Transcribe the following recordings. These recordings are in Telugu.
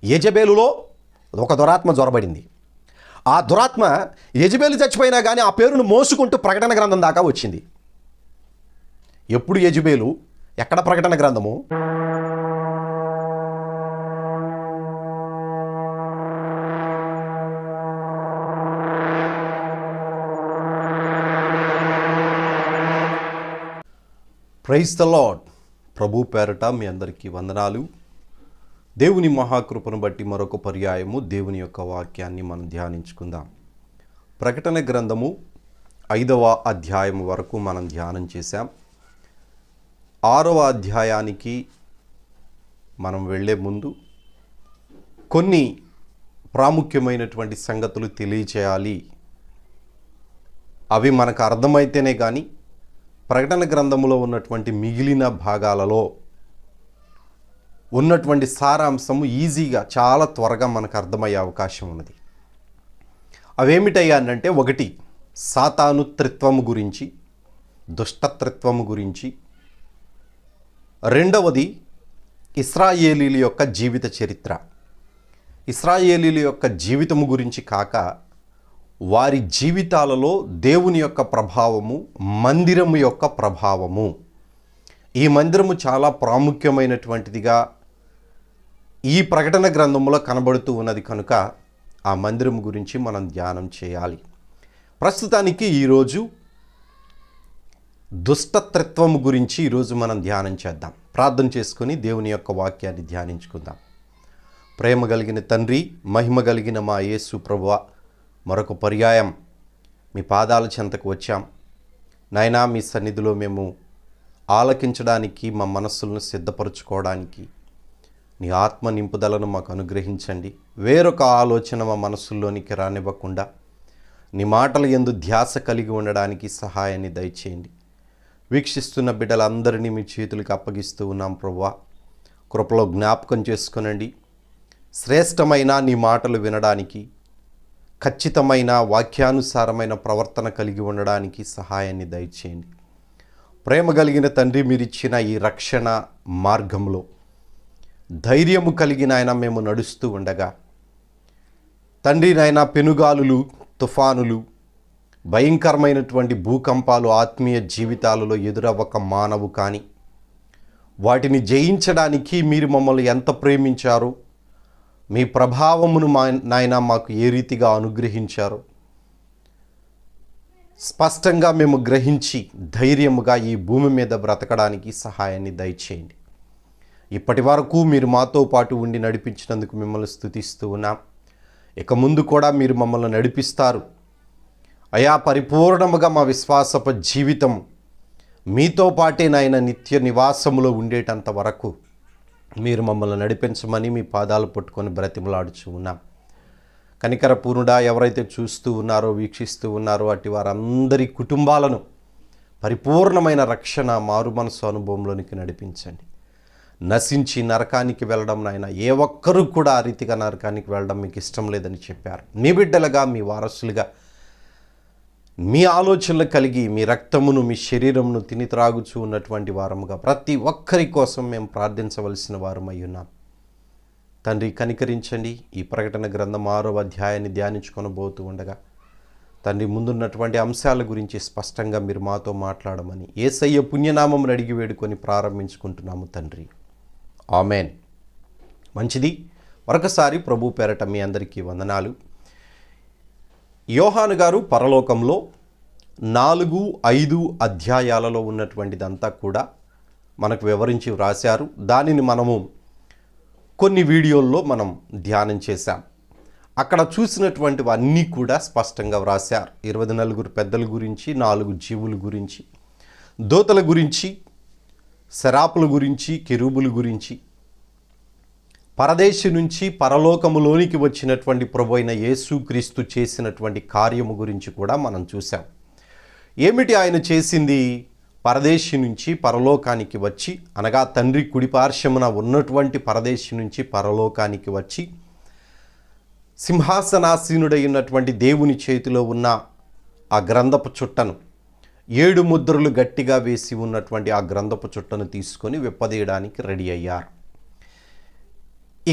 యెజబేలులో ఒక దురాత్మ జ్వరబడింది. ఆ దురాత్మ యెజబేలు చచ్చిపోయినా కానీ ఆ పేరును మోసుకుంటూ ప్రకటన గ్రంథం దాకా వచ్చింది. ఎప్పుడు యెజబేలు, ఎక్కడ ప్రకటన గ్రంథము? Praise the lord. ప్రభు పేరట మీ అందరికీ వందనాలు. దేవుని మహాకృపను బట్టి మరొక పర్యాయము దేవుని యొక్క వాక్యాన్ని మనం ధ్యానించుకుందాం. ప్రకటన గ్రంథము 5వ అధ్యాయం వరకు మనం ధ్యానం చేశాం. 6వ అధ్యాయానికి మనం వెళ్ళే ముందు కొన్ని ప్రాముఖ్యమైనటువంటి సంగతులు తెలియచేయాలి. అవి మనకు అర్థమైతేనే కానీ ప్రకటన గ్రంథములో ఉన్నటువంటి మిగిలిన భాగాలలో ఉన్నటువంటి సారాంశము ఈజీగా చాలా త్వరగా మనకు అర్థమయ్యే అవకాశం ఉన్నది. అవేమిటయ్యా అంటే, ఒకటి సాతాను త్రిత్వము గురించి, దుష్టత్రిత్వము గురించి. రెండవది ఇశ్రాయేలీల యొక్క జీవిత చరిత్ర. ఇశ్రాయేలీల యొక్క జీవితము గురించి కాక వారి జీవితాలలో దేవుని యొక్క ప్రభావము, మందిరము యొక్క ప్రభావము. ఈ మందిరము చాలా ప్రాముఖ్యమైనటువంటిదిగా ఈ ప్రకటన గ్రంథంలో కనబడుతూ ఉన్నది కనుక ఆ మందిరము గురించి మనం ధ్యానం చేయాలి. ప్రస్తుతానికి ఈరోజు దుష్టత్వము గురించి ఈరోజు మనం ధ్యానం చేద్దాం. ప్రార్థన చేసుకుని దేవుని యొక్క వాక్యాన్ని ధ్యానించుకుందాం. ప్రేమ కలిగిన తండ్రి, మహిమ కలిగిన మా యేసు ప్రభువా, మరొక పర్యాయం మీ పాదాల చెంతకు వచ్చాం నాయనా. మీ సన్నిధిలో మేము ఆలకించడానికి, మా మనస్సులను సిద్ధపరచుకోవడానికి నీ ఆత్మ నింపుదలను మాకు అనుగ్రహించండి. వేరొక ఆలోచన మా మనస్సుల్లోనికి రానివ్వకుండా నీ మాటల యందు ధ్యాస కలిగి ఉండడానికి సహాయాన్ని దయచేయండి. వీక్షిస్తున్న బిడ్డలందరినీ మీ చేతులకు అప్పగిస్తూ ఉన్నాం ప్రభువా. కృపలో జ్ఞాపకం చేసుకునండి. శ్రేష్టమైన నీ మాటలు వినడానికి, ఖచ్చితమైన వాక్యానుసారమైన ప్రవర్తన కలిగి ఉండడానికి సహాయాన్ని దయచేయండి. ప్రేమ కలిగిన తండ్రి, మీరిచ్చిన ఈ రక్షణ మార్గంలో ధైర్యము కలిగిన ఆయన మేము నడుస్తూ ఉండగా తండ్రి నాయన, పెనుగాలులు, తుఫానులు, భయంకరమైనటువంటి భూకంపాలు ఆత్మీయ జీవితాలలో ఎదురవ్వక మానవు. కానీ వాటిని జయించడానికి మీరు మమ్మల్ని ఎంత ప్రేమించారో, మీ ప్రభావమును నాయన మాకు ఏ రీతిగా అనుగ్రహించారో స్పష్టంగా మేము గ్రహించి ధైర్యముగా ఈ భూమి మీద బ్రతకడానికి సహాయాన్ని దయచేయండి. ఇప్పటి వరకు మీరు మాతో పాటు ఉండి నడిపించినందుకు మిమ్మల్ని స్తుతిస్తూ ఉన్నాం. ఇక ముందు కూడా మీరు మమ్మల్ని నడిపిస్తారు అయా. పరిపూర్ణముగా మా విశ్వాసపు జీవితం మీతో పాటే నాయన నిత్య నివాసములో ఉండేటంత వరకు మీరు మమ్మల్ని నడిపించమని మీ పాదాలు పట్టుకొని బ్రతిమలాడుచు ఉన్నాం. కనికరపూర్ణుడా, ఎవరైతే చూస్తూ ఉన్నారో, వీక్షిస్తూ ఉన్నారో అటు వారందరి కుటుంబాలను పరిపూర్ణమైన రక్షణ, మారు మనసు అనుభవంలోనికి నడిపించండి. నశించి నరకానికి వెళ్ళడం నాయన, ఏ ఒక్కరూ కూడా ఆ రీతిగా నరకానికి వెళ్ళడం మీకు ఇష్టం లేదని చెప్పారు. మీ బిడ్డలుగా, మీ వారసులుగా, మీ ఆలోచనలు కలిగి మీ రక్తమును, మీ శరీరమును తిని త్రాగుచూ ఉన్నటువంటి వారముగా ప్రతి ఒక్కరి కోసం మేము ప్రార్థించవలసిన వారమై ఉన్నాం. తండ్రి కనికరించండి. ఈ ప్రకటన గ్రంథం 6వ అధ్యాయాన్ని ధ్యానించుకొనబోతూ ఉండగా తండ్రి, ముందున్నటువంటి అంశాల గురించి స్పష్టంగా మీరు మాతో మాట్లాడమని యేసయ్య పుణ్యనామమును అడిగి వేడుకొని ప్రారంభించుకుంటున్నాము తండ్రి. ఆమెన్. మంచిది. మరొకసారి ప్రభు పేరట మీ అందరికీ వందనాలు. యోహాను గారు పరలోకంలో 4-5 అధ్యాయాలలో ఉన్నటువంటిదంతా కూడా మనకు వివరించి వ్రాశారు. దానిని మనము కొన్ని వీడియోల్లో మనం ధ్యానం చేశాం. అక్కడ చూసినటువంటివన్నీ కూడా స్పష్టంగా వ్రాశారు. 24 పెద్దల గురించి, 4 జీవుల గురించి, దూతల గురించి, శరాపుల గురించి, కెరూబుల గురించి, పరదేశి నుంచి పరలోకములోనికి వచ్చినటువంటి ప్రభువైన యేసుక్రీస్తు చేసినటువంటి కార్యము గురించి కూడా మనం చూసాం. ఏమిటి ఆయన చేసింది? పరదేశి నుంచి పరలోకానికి వచ్చి, అనగా తండ్రి కుడిపార్శ్వమున ఉన్నటువంటి పరదేశి నుంచి పరలోకానికి వచ్చి, సింహాసనాసీనుడైనటువంటి దేవుని చేతిలో ఉన్న ఆ గ్రంథపు చుట్టను, 7 ముద్రలు గట్టిగా వేసి ఉన్నటువంటి ఆ గ్రంథపు చుట్టను తీసుకొని విప్పదీయడానికి రెడీ అయ్యారు.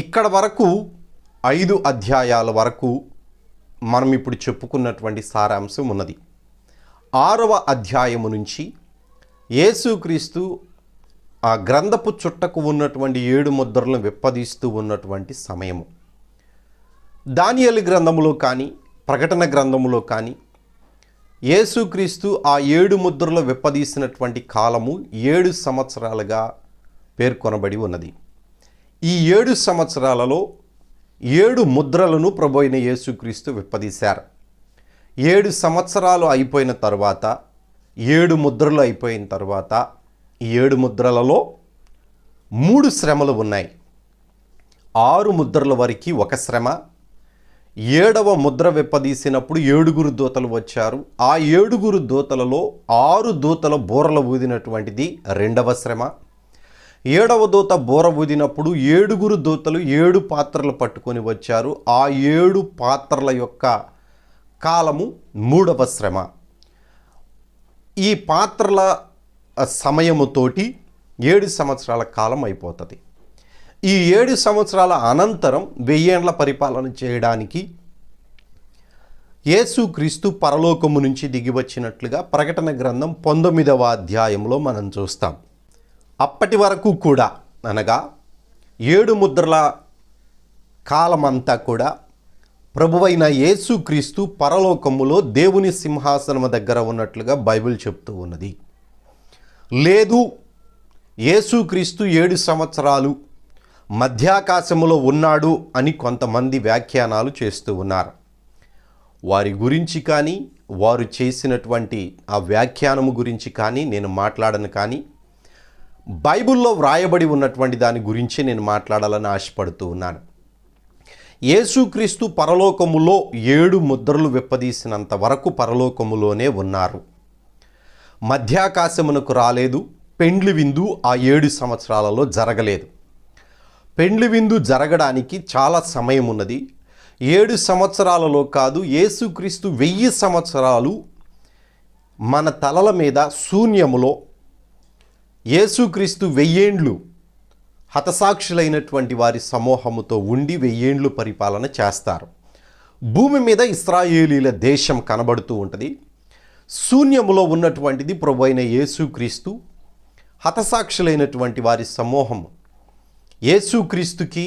ఇక్కడ వరకు 5 అధ్యాయాల వరకు మనం ఇప్పుడు చెప్పుకున్నటువంటి సారాంశం ఉన్నది. 6వ అధ్యాయము నుంచి యేసుక్రీస్తు ఆ గ్రంథపు చుట్టకు ఉన్నటువంటి 7 ముద్రలను విప్పదీస్తూ ఉన్నటువంటి సమయము. దానియేలు గ్రంథములో కానీ ప్రకటన గ్రంథములో కానీ యేసుక్రీస్తు ఆ 7 ముద్రలు విప్పదీసినటువంటి కాలము 7 సంవత్సరాలుగా పేర్కొనబడి ఉన్నది. ఈ 7 సంవత్సరాలలో 7 ముద్రలను ప్రభువైన యేసుక్రీస్తు విప్పదీశారు. 7 సంవత్సరాలు అయిపోయిన తర్వాత 7 ముద్రలు అయిపోయిన తర్వాత ఈ 7 ముద్రలలో 3 శ్రమలు ఉన్నాయి. 6 ముద్రల వరకు ఒక శ్రమ. 7వ ముద్ర విప్పదీసినప్పుడు 7 దూతలు వచ్చారు. ఆ 7 దూతలలో 6 దూతల బూరలు ఊదినటువంటిది 2వ శ్రమ. 7వ దూత బూర ఊదినప్పుడు 7 దూతలు 7 పాత్రలు పట్టుకొని వచ్చారు. ఆ 7 పాత్రల యొక్క కాలము 3వ శ్రమ. ఈ పాత్రల సమయముతోటి 7 సంవత్సరాల కాలం అయిపోతుంది. ఈ 7 సంవత్సరాల అనంతరం 1000 ఏండ్ల పరిపాలన చేయడానికి యేసుక్రీస్తు పరలోకము నుంచి దిగి వచ్చినట్లుగా ప్రకటన గ్రంథం 19వ అధ్యాయంలో మనం చూస్తాం. అప్పటి వరకు కూడా అనగా 7 ముద్రల కాలమంతా కూడా ప్రభువైన యేసుక్రీస్తు పరలోకములో దేవుని సింహాసనము దగ్గర ఉన్నట్లుగా బైబిల్ చెప్తూ ఉన్నది. లేదు, యేసుక్రీస్తు 7 సంవత్సరాలు మధ్యాకాశములో ఉన్నాడు అని కొంతమంది వ్యాఖ్యానాలు చేస్తూ ఉన్నారు. వారి గురించి కానీ వారు చేసినటువంటి ఆ వ్యాఖ్యానము గురించి కానీ నేను మాట్లాడను. కానీ బైబిల్లో వ్రాయబడి ఉన్నటువంటి దాని గురించి నేను మాట్లాడాలని ఆశపడుతూ ఉన్నాను. యేసుక్రీస్తు పరలోకములో 7 ముద్రలు విప్పదీసినంత వరకు పరలోకములోనే ఉన్నారు. మధ్యాకాశమునకు రాలేదు. పెండ్లి విందు ఆ 7 సంవత్సరాలలో జరగలేదు. పెండ్లి విందు జరగడానికి చాలా సమయం ఉన్నది. 7 సంవత్సరాలలో కాదు, యేసుక్రీస్తు 1000 సంవత్సరాలు మన తలల మీద శూన్యములో యేసుక్రీస్తు 1000 ఏండ్లు హతసాక్షులైనటువంటి వారి సమూహముతో ఉండి 1000 ఏండ్లు పరిపాలన చేస్తారు. భూమి మీద ఇశ్రాయేలీల దేశం కనబడుతూ ఉంటుంది. శూన్యములో ఉన్నటువంటిది ప్రభువైన యేసుక్రీస్తు, హతసాక్షులైనటువంటి వారి సమూహము యేసుక్రీస్తుకి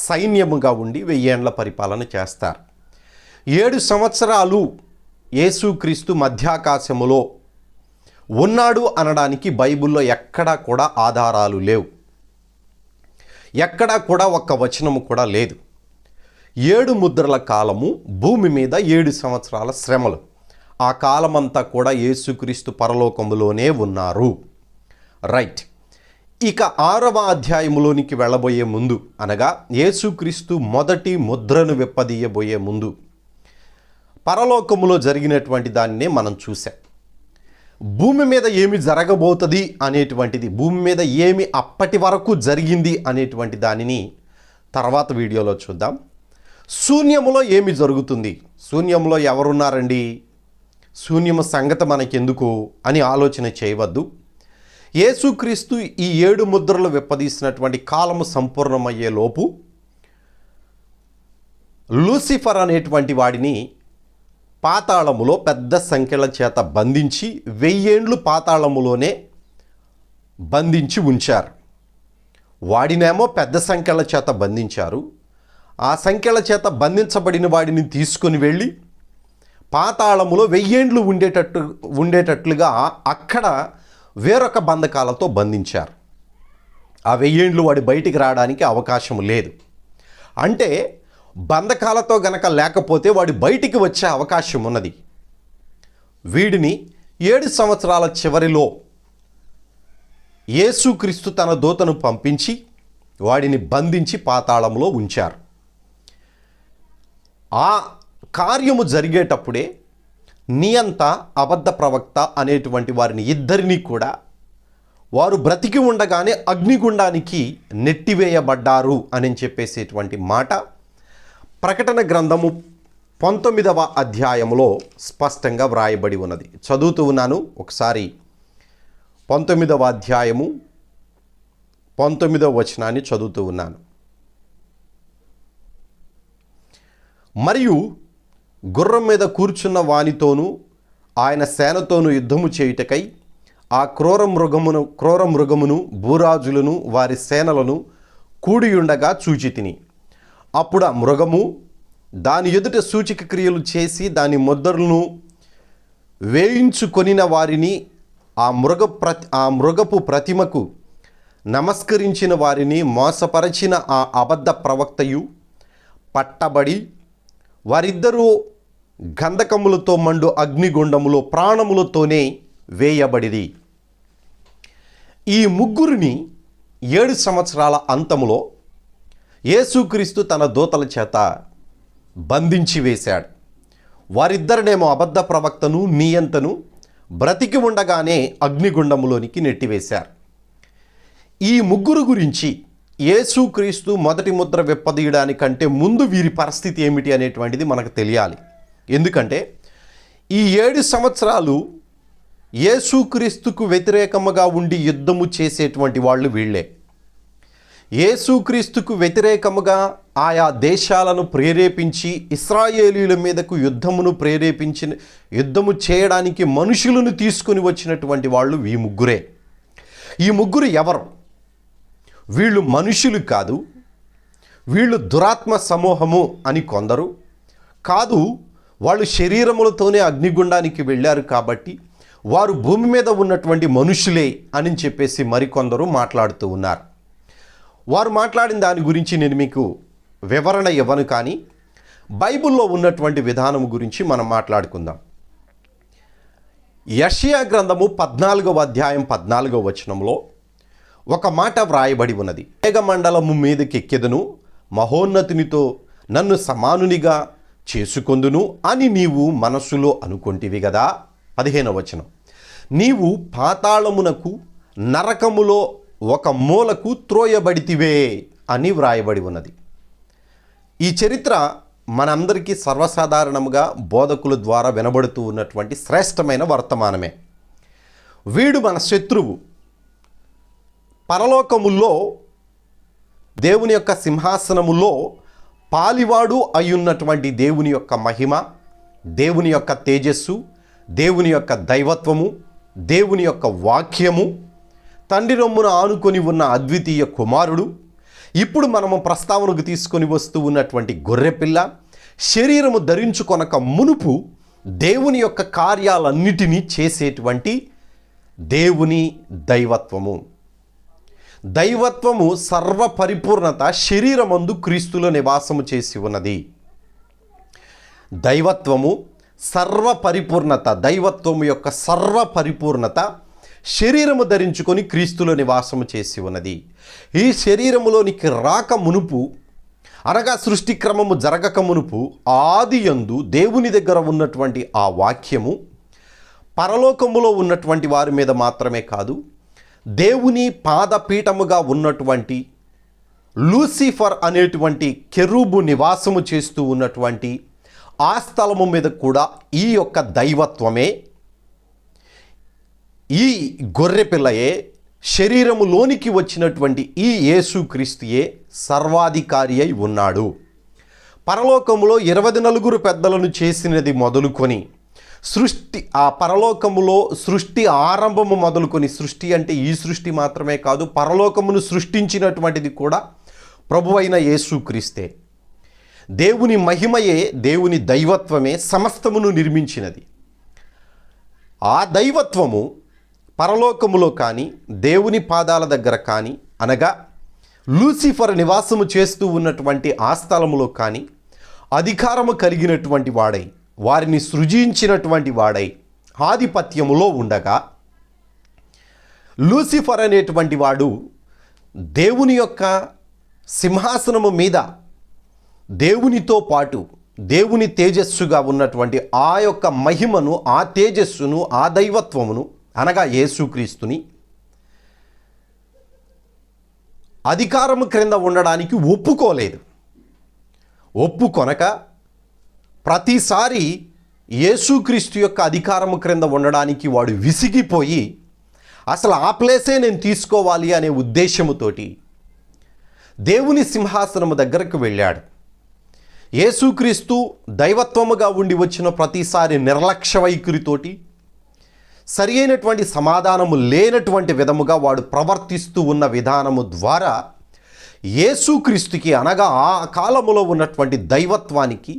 సైన్యముగా ఉండి 1000 ఏండ్ల పరిపాలన చేస్తారు. 7 సంవత్సరాలు యేసుక్రీస్తు మధ్యాకాశములో ఉన్నాడు అనడానికి బైబిల్లో ఎక్కడా కూడా ఆధారాలు లేవు. ఎక్కడా కూడా ఒక్క వచనము కూడా లేదు. 7 ముద్రల కాలము, భూమి మీద 7 సంవత్సరాల శ్రమలు. ఆ కాలమంతా కూడా యేసుక్రీస్తు పరలోకములోనే ఉన్నారు. రైట్. ఇక 6వ అధ్యాయములోనికి వెళ్ళబోయే ముందు అనగా యేసుక్రీస్తు మొదటి ముద్రను విప్పదీయబోయే ముందు పరలోకములో జరిగినటువంటి దాన్నే మనం చూసాం. భూమి మీద ఏమి జరగబోతుంది అనేటువంటిది, భూమి మీద ఏమి అప్పటి వరకు జరిగింది అనేటువంటి దానిని తర్వాత వీడియోలో చూద్దాం. శూన్యములో ఏమి జరుగుతుంది, శూన్యంలో ఎవరున్నారండి, శూన్యము సంగతి మనకెందుకు అని ఆలోచన చేయవద్దు. యేసుక్రీస్తు ఈ 7 ముద్రలు విప్పదీసినటువంటి కాలము సంపూర్ణమయ్యే లోపు లూసిఫర్ అనేటువంటి వాడిని పాతాళములో పెద్ద సంఖ్యల చేత బంధించి 1000 ఏండ్లు పాతాళములోనే బంధించి ఉంచారు. వాడినేమో పెద్ద సంఖ్యల చేత బంధించారు. ఆ సంఖ్యల చేత బంధించబడిన వాడిని తీసుకొని వెళ్ళి పాతాళములో 1000 ఏండ్లు ఉండేటట్లుగా అక్కడ వేరొక బంధకాలతో బంధించారు. ఆ 1000 ఏండ్లు వాడి బయటికి రావడానికి అవకాశం లేదు. అంటే బంధకాలతో గనక లేకపోతే వాడి బయటికి వచ్చే అవకాశం ఉన్నది. వీడిని 7 సంవత్సరాల చివరిలో యేసుక్రీస్తు తన దూతను పంపించి వాడిని బంధించి పాతాళంలో ఉంచారు. ఆ కార్యము జరిగేటప్పుడే నియంత అబద్ధ ప్రవక్త అనేటువంటి వారిని ఇద్దరినీ కూడా వారు బ్రతికి ఉండగానే అగ్నిగుండానికి నెట్టివేయబడ్డారు అని చెప్పేసేటువంటి మాట ప్రకటన గ్రంథము 19వ అధ్యాయములో స్పష్టంగా వ్రాయబడి ఉన్నది. చదువుతూ ఉన్నాను, ఒకసారి 19వ అధ్యాయము 19వ వచనాన్ని చదువుతూ ఉన్నాను. మరియు గుర్రం మీద కూర్చున్న వానితోనూ ఆయన సేనతోనూ యుద్ధము చేయుటకై ఆ క్రూర మృగమును భూరాజులను వారి సేనలను కూడియుండగా చూచితిని. అప్పుడు ఆ మృగము దాని ఎదుట సూచక క్రియలు చేసి దాని ముద్రలను వేయించుకొనిన వారిని ఆ మృగపు ప్రతిమకు నమస్కరించిన వారిని మోసపరచిన ఆ అబద్ధ ప్రవక్తయు పట్టబడి వారిద్దరూ గంధకములతో మండు అగ్నిగుండములో ప్రాణములతోనే వేయబడిరి. ఈ ముగ్గురిని 7 సంవత్సరాల అంతములో యేసుక్రీస్తు తన దూతల చేత బంధించి వేశాడు. వారిద్దరినేమో అబద్ధ ప్రవక్తను నియంతను బ్రతికి ఉండగానే అగ్నిగుండములోనికి నెట్టివేశారు. ఈ ముగ్గురు గురించి యేసుక్రీస్తు మొదటి ముద్ర విప్పదీయడానికంటే ముందు వీరి పరిస్థితి ఏమిటి అనేటువంటిది మనకు తెలియాలి. ఎందుకంటే ఈ 7 సంవత్సరాలు యేసుక్రీస్తుకు వ్యతిరేకముగా ఉండి యుద్ధము చేసేటువంటి వాళ్ళు వీళ్ళే. యేసుక్రీస్తుకు వ్యతిరేకముగా ఆయా దేశాలను ప్రేరేపించి ఇశ్రాయేలీయుల మీదకు యుద్ధము చేయడానికి మనుషులను తీసుకుని వచ్చినటువంటి వాళ్ళు ఈ ముగ్గురే. ఈ ముగ్గురు ఎవరు? వీళ్ళు మనుషులు కాదు, వీళ్ళు దురాత్మ సమూహము అని కొందరు, కాదు వాళ్ళు శరీరములతోనే అగ్నిగుండానికి వెళ్ళారు కాబట్టి వారు భూమి మీద ఉన్నటువంటి మనుషులే అని చెప్పేసి మరికొందరు మాట్లాడుతూ ఉన్నారు. వారు మాట్లాడిన దాని గురించి నేను మీకు వివరణ ఇవ్వను, కానీ బైబిల్లో ఉన్నటువంటి విధానం గురించి మనం మాట్లాడుకుందాం. యెషయా గ్రంథము 14వ అధ్యాయం 14వ వచనంలో ఒక మాట వ్రాయబడి ఉన్నది. మేఘమండలము మీదకి ఎక్కెదను, మహోన్నతునితో నన్ను సమానునిగా చేసుకొందును అని నీవు మనస్సులో అనుకొంటివి కదా. 15వ వచనం, నీవు పాతాళమునకు నరకములో ఒక మూలకు త్రోయబడితివే అని వ్రాయబడి ఉన్నది. ఈ చరిత్ర మనందరికీ సర్వసాధారణంగా బోధకుల ద్వారా వినబడుతూ ఉన్నటువంటి శ్రేష్టమైన వర్తమానమే. వీడు మన శత్రువు. పరలోకముల్లో దేవుని యొక్క సింహాసనములో పాలివాడు అయ్యున్నటువంటి దేవుని యొక్క మహిమ, దేవుని యొక్క తేజస్సు, దేవుని యొక్క దైవత్వము, దేవుని యొక్క వాక్యము, తండ్రి రొమ్మున ఆనుకొని ఉన్న అద్వితీయ కుమారుడు, ఇప్పుడు మనము ప్రస్తావనకు తీసుకొని వస్తూ ఉన్నటువంటి గొర్రెపిల్ల, శరీరము ధరించుకొనక మునుపు దేవుని యొక్క కార్యాలన్నిటినీ చేసేటువంటి దేవుని దైవత్వము. దైవత్వము సర్వపరిపూర్ణత శరీరమందు క్రీస్తులో నివాసము చేసి ఉన్నది. దైవత్వము సర్వపరిపూర్ణత, దైవత్వము యొక్క సర్వపరిపూర్ణత శరీరము ధరించుకొని క్రీస్తులో నివాసము చేసి ఉన్నది. ఈ శరీరములోనికి రాక మునుపు, అనగా సృష్టి క్రమము జరగక మునుపు ఆదియందు దేవుని దగ్గర ఉన్నటువంటి ఆ వాక్యము పరలోకములో ఉన్నటువంటి వారి మీద మాత్రమే కాదు, దేవుని పాదపీఠముగా ఉన్నటువంటి లూసిఫర్ అనేటువంటి కెరూబు నివాసము చేస్తూ ఉన్నటువంటి ఆ స్థలము మీద కూడా ఈ యొక్క దైవత్వమే, ఈ గొర్రెపిల్లయే, శరీరములోనికి వచ్చినటువంటి ఈ యేసుక్రీస్తుయే సర్వాధికారి అయి ఉన్నాడు. పరలోకములో 24 పెద్దలను చేసినది మొదలుకొని ఆ పరలోకములో సృష్టి ఆరంభము మొదలుకొని, సృష్టి అంటే ఈ సృష్టి మాత్రమే కాదు, పరలోకమును సృష్టించినటువంటిది కూడా ప్రభువైన యేసుక్రీస్తే. దేవుని మహిమయే, దేవుని దైవత్వమే సమస్తమును నిర్మించినది. ఆ దైవత్వము పరలోకములో కానీ, దేవుని పాదాల దగ్గర కానీ, అనగా లూసిఫర్ నివాసము చేస్తూ ఉన్నటువంటి ఆ స్థలములో కానీ అధికారము కలిగినటువంటి వాడై, వారిని సృజించినటువంటి వాడై ఆధిపత్యములో ఉండగా, లూసిఫర్ అనేటువంటి వాడు దేవుని యొక్క సింహాసనము మీద దేవునితో పాటు దేవుని తేజస్సుగా ఉన్నటువంటి ఆ యొక్క మహిమను, ఆ తేజస్సును, ఆ దైవత్వమును, అనగా యేసుక్రీస్తుని అధికారము క్రింద ఉండడానికి ఒప్పుకోలేదు. ఒప్పుకొనక ప్రతిసారి యేసుక్రీస్తు యొక్క అధికారము క్రింద ఉండడానికి వాడు విసిగిపోయి, అసలు ఆ ప్లేసే నేను తీసుకోవాలి అనే ఉద్దేశముతోటి దేవుని సింహాసనము దగ్గరకు వెళ్ళాడు. యేసుక్రీస్తు దైవత్వముగా ఉండి వచ్చిన ప్రతిసారి నిర్లక్ష్య వైఖరితోటి సరి అయినటువంటి సమాధానము లేనటువంటి విధముగా వాడు ప్రవర్తిస్తూ ఉన్న విధానము ద్వారా యేసుక్రీస్తుకి అనగా ఆ కాలములో ఉన్నటువంటి దైవత్వానికి,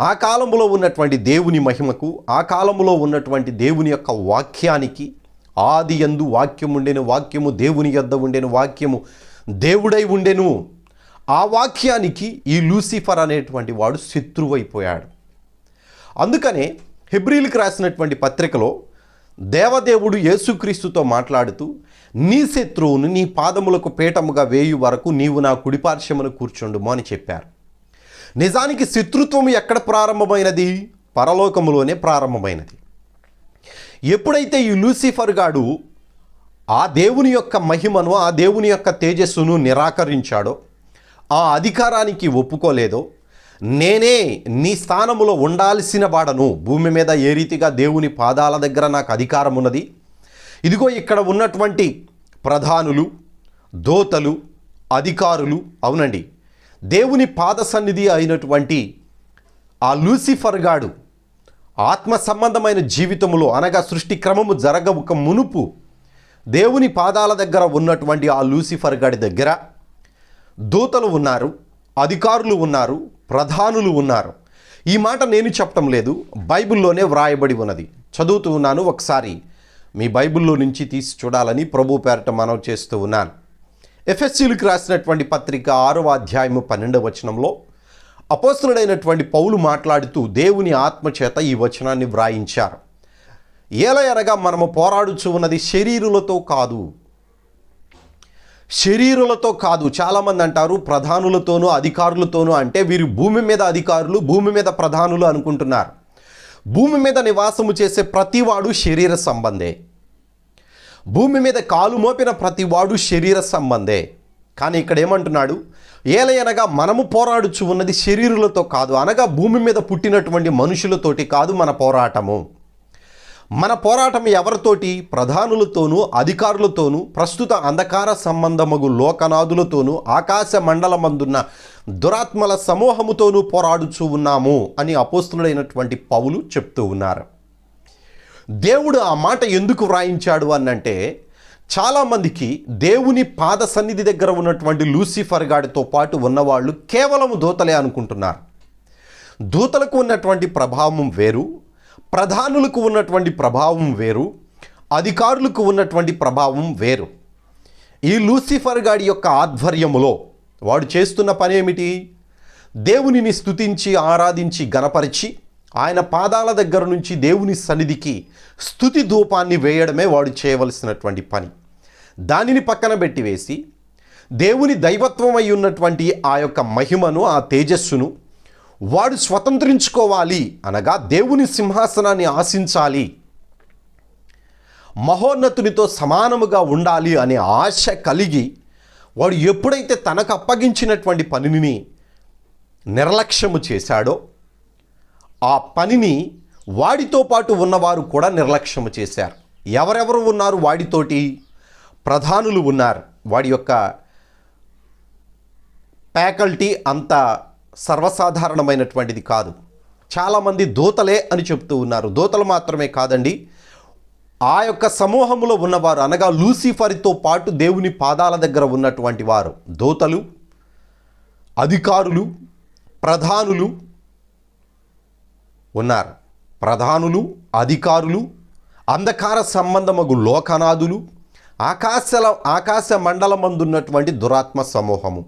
ఆ కాలములో ఉన్నటువంటి దేవుని మహిమకు, ఆ కాలములో ఉన్నటువంటి దేవుని యొక్క వాక్యానికి, ఆది యందు వాక్యం ఉండెను, వాక్యము దేవుని యొద్ద ఉండెను, వాక్యము దేవుడై ఉండెను, ఆ వాక్యానికి ఈ లూసిఫర్ అనేటువంటి వాడు శత్రువైపోయాడు. అందుకనే హెబ్రీలకు రాసినటువంటి పత్రికలో దేవదేవుడు యేసుక్రీస్తుతో మాట్లాడుతూ, నీ శత్రువును నీ పాదములకు పీఠముగా వేయు వరకు నీవు నా కుడిపార్శ్వమున కూర్చుండుము అని చెప్పారు. నిజానికి శత్రుత్వము ఎక్కడ ప్రారంభమైనది? పరలోకములోనే ప్రారంభమైనది. ఎప్పుడైతే ఈ లూసిఫర్ గాడు ఆ దేవుని యొక్క మహిమను, ఆ దేవుని యొక్క తేజస్సును నిరాకరించాడో, ఆ అధికారానికి ఒప్పుకోలేదో, నేనే నీ స్థానములో ఉండాల్సిన వాడను, భూమి మీద ఏ రీతిగా దేవుని పాదాల దగ్గర నాకు అధికారం ఉన్నది, ఇదిగో ఇక్కడ ఉన్నటువంటి ప్రధానులు, దోతలు, అధికారులు, అవునండి, దేవుని పాద సన్నిధి అయినటువంటి ఆ లూసిఫర్ గాడు ఆత్మ సంబంధమైన జీవితములో అనగా సృష్టి క్రమము జరగక మునుపు దేవుని పాదాల దగ్గర ఉన్నటువంటి ఆ లూసిఫర్ గాడి దగ్గర దూతలు ఉన్నారు, అధికారులు ఉన్నారు, ప్రధానులు ఉన్నారు. ఈ మాట నేను చెప్పటం లేదు, బైబిల్లోనే వ్రాయబడి ఉన్నది. చదువుతూ ఉన్నాను, ఒకసారి మీ బైబిల్లో నుంచి తీసి చూడాలని ప్రభు పేరట మనవి చేస్తూ ఉన్నాను. ఎఫెసీయులకు రాసినటువంటి పత్రిక 6వ అధ్యాయము 12వ వచనంలో అపోస్తలుడైనటువంటి పౌలు మాట్లాడుతూ దేవుని ఆత్మ చేత ఈ వచనాన్ని వ్రాయించారు. ఏలయనగా మనము పోరాడుచు ఉన్నది శరీరులతో కాదు, శరీరులతో కాదు. చాలామంది అంటారు ప్రధానులతోనూ అధికారులతోనూ, అంటే వీరు భూమి మీద అధికారులు, భూమి మీద ప్రధానులు అనుకుంటున్నారు. భూమి మీద నివాసము చేసే ప్రతివాడు శరీర సంబంధే, భూమి మీద కాలు మోపిన ప్రతివాడు శరీర సంబంధే. కానీ ఇక్కడ ఏమంటున్నాడు? ఏలయనగా మనము పోరాడుచు ఉన్నది శరీరులతో కాదు, అనగా భూమి మీద పుట్టినటువంటి మనుషులతోటి కాదు మన పోరాటము. మన పోరాటం ఎవరితోటి? ప్రధానులతోనూ, అధికారులతోనూ, ప్రస్తుత అంధకార సంబంధమగు లోకనాథులతోనూ, ఆకాశ మండలమందున్న దురాత్మల సమూహముతోనూ పోరాడుచూ ఉన్నాము అని అపోస్తలుడైనటువంటి పౌలు చెప్తూ ఉన్నారు. దేవుడు ఆ మాట ఎందుకు వ్రాయించాడు అనంటే, చాలామందికి దేవుని పాద సన్నిధి దగ్గర ఉన్నటువంటి లూసిఫర్ గాడితో పాటు ఉన్నవాళ్ళు కేవలం దూతలే అనుకుంటున్నారు. దూతలకు ఉన్నటువంటి ప్రభావం వేరు, ప్రధానులకు ఉన్నటువంటి ప్రభావం వేరు, అధికారులకు ఉన్నటువంటి ప్రభావం వేరు. ఈ లూసిఫర్ గాడి యొక్క ఆధ్వర్యములో వాడు చేస్తున్న పని ఏమిటి? దేవునిని స్తుతించి ఆరాధించి గణపరిచి ఆయన పాదాల దగ్గర నుంచి దేవుని సన్నిధికి స్తుతి ధూపాన్ని వేయడమే వాడు చేయవలసినటువంటి పని. దానిని పక్కన పెట్టివేసి దేవుని దైవత్వం అయి ఉన్నటువంటి ఆ యొక్క మహిమను, ఆ తేజస్సును వాడు స్వతంత్రించుకోవాలి, అనగా దేవుని సింహాసనాన్ని ఆశించాలి, మహోన్నతునితో సమానముగా ఉండాలి అనే ఆశ కలిగి వాడు ఎప్పుడైతే తనకు అప్పగించినటువంటి పనిని నిర్లక్ష్యము చేశాడో, ఆ పనిని వాడితో పాటు ఉన్నవారు కూడా నిర్లక్ష్యము చేశారు. ఎవరెవరు ఉన్నారు వాడితోటి? ప్రధానులు ఉన్నారు. వాడి యొక్క ఫ్యాకల్టీ అంత సర్వసాధారణమైనటువంటిది కాదు. చాలామంది దూతలే అని చెప్తూ ఉన్నారు. దూతలు మాత్రమే కాదండి, ఆ యొక్క సమూహంలో ఉన్నవారు అనగా లూసిఫర్తో పాటు దేవుని పాదాల దగ్గర ఉన్నటువంటి వారు దూతలు, అధికారులు, ప్రధానులు ఉన్నారు. ప్రధానులు, అధికారులు, అంధకార సంబంధమగు లోకనాథులు, ఆకాశ మండలమందున్నటువంటి దురాత్మ సమూహము,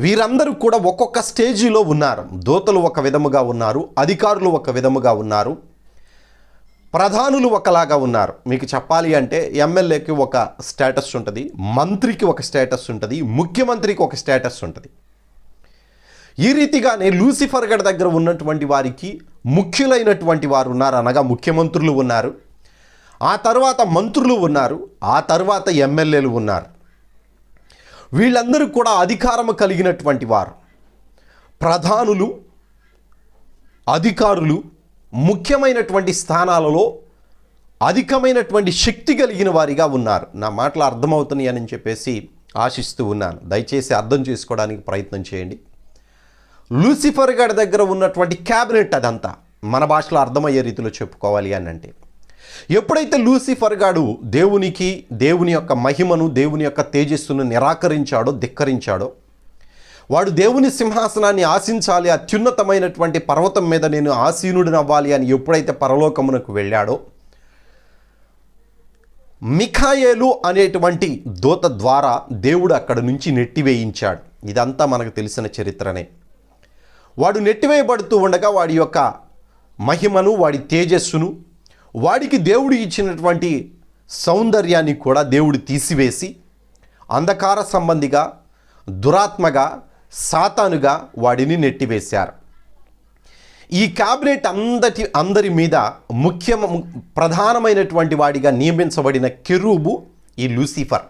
వీరందరూ కూడా ఒక్కొక్క స్టేజీలో ఉన్నారు. దూతలు ఒక విధముగా ఉన్నారు, అధికారులు ఒక విధముగా ఉన్నారు, ప్రధానులు ఒకలాగా ఉన్నారు. మీకు చెప్పాలి అంటే ఎమ్మెల్యేకి ఒక స్టేటస్ ఉంటుంది, మంత్రికి ఒక స్టేటస్ ఉంటుంది, ముఖ్యమంత్రికి ఒక స్టేటస్ ఉంటుంది. ఈ రీతిగానే లూసిఫర్ గడి దగ్గర ఉన్నటువంటి వారికి ముఖ్యులైనటువంటి వారు ఉన్నారు, అనగా ముఖ్యమంత్రులు ఉన్నారు, ఆ తర్వాత మంత్రులు ఉన్నారు, ఆ తర్వాత ఎమ్మెల్యేలు ఉన్నారు. వీళ్ళందరూ కూడా అధికారము కలిగినటువంటి వారు. ప్రధానులు, అధికారులు ముఖ్యమైనటువంటి స్థానాలలో అధికమైనటువంటి శక్తి కలిగిన వారిగా ఉన్నారు. నా మాటలు అర్థమవుతున్నాయని చెప్పేసి ఆశిస్తూ ఉన్నాను. దయచేసి అర్థం చేసుకోవడానికి ప్రయత్నం చేయండి. లూసిఫర్ గారి దగ్గర ఉన్నటువంటి క్యాబినెట్ అదంతా. మన భాషలో అర్థమయ్యే రీతిలో చెప్పుకోవాలి అని అంటే, ఎప్పుడైతే లూసిఫర్ గాడు దేవుని యొక్క మహిమను, దేవుని యొక్క తేజస్సును నిరాకరించాడో, ధిక్కరించాడో, వాడు దేవుని సింహాసనాన్ని ఆశించాలి, అత్యున్నతమైనటువంటి పర్వతం మీద నేను ఆసీనుడినవ్వాలి అని ఎప్పుడైతే పరలోకమునకు వెళ్ళాడో, మిఖాయేలు అనేటువంటి దూత ద్వారా దేవుడు అక్కడ నుంచి నెట్టివేయించాడు. ఇదంతా మనకు తెలిసిన చరిత్రనే. వాడు నెట్టివేయబడుతూ ఉండగా వాడి యొక్క మహిమను, వాడి తేజస్సును, వాడికి దేవుడు ఇచ్చినటువంటి సౌందర్యాన్ని కూడా దేవుడు తీసివేసి అంధకార సంబంధిగా, దురాత్మగా, సాతానుగా వాడిని నెట్టివేశారు. ఈ క్యాబినెట్ అందరి మీద ప్రధానమైనటువంటి వాడిగా నియమించబడిన కెరూబు ఈ లూసిఫర్.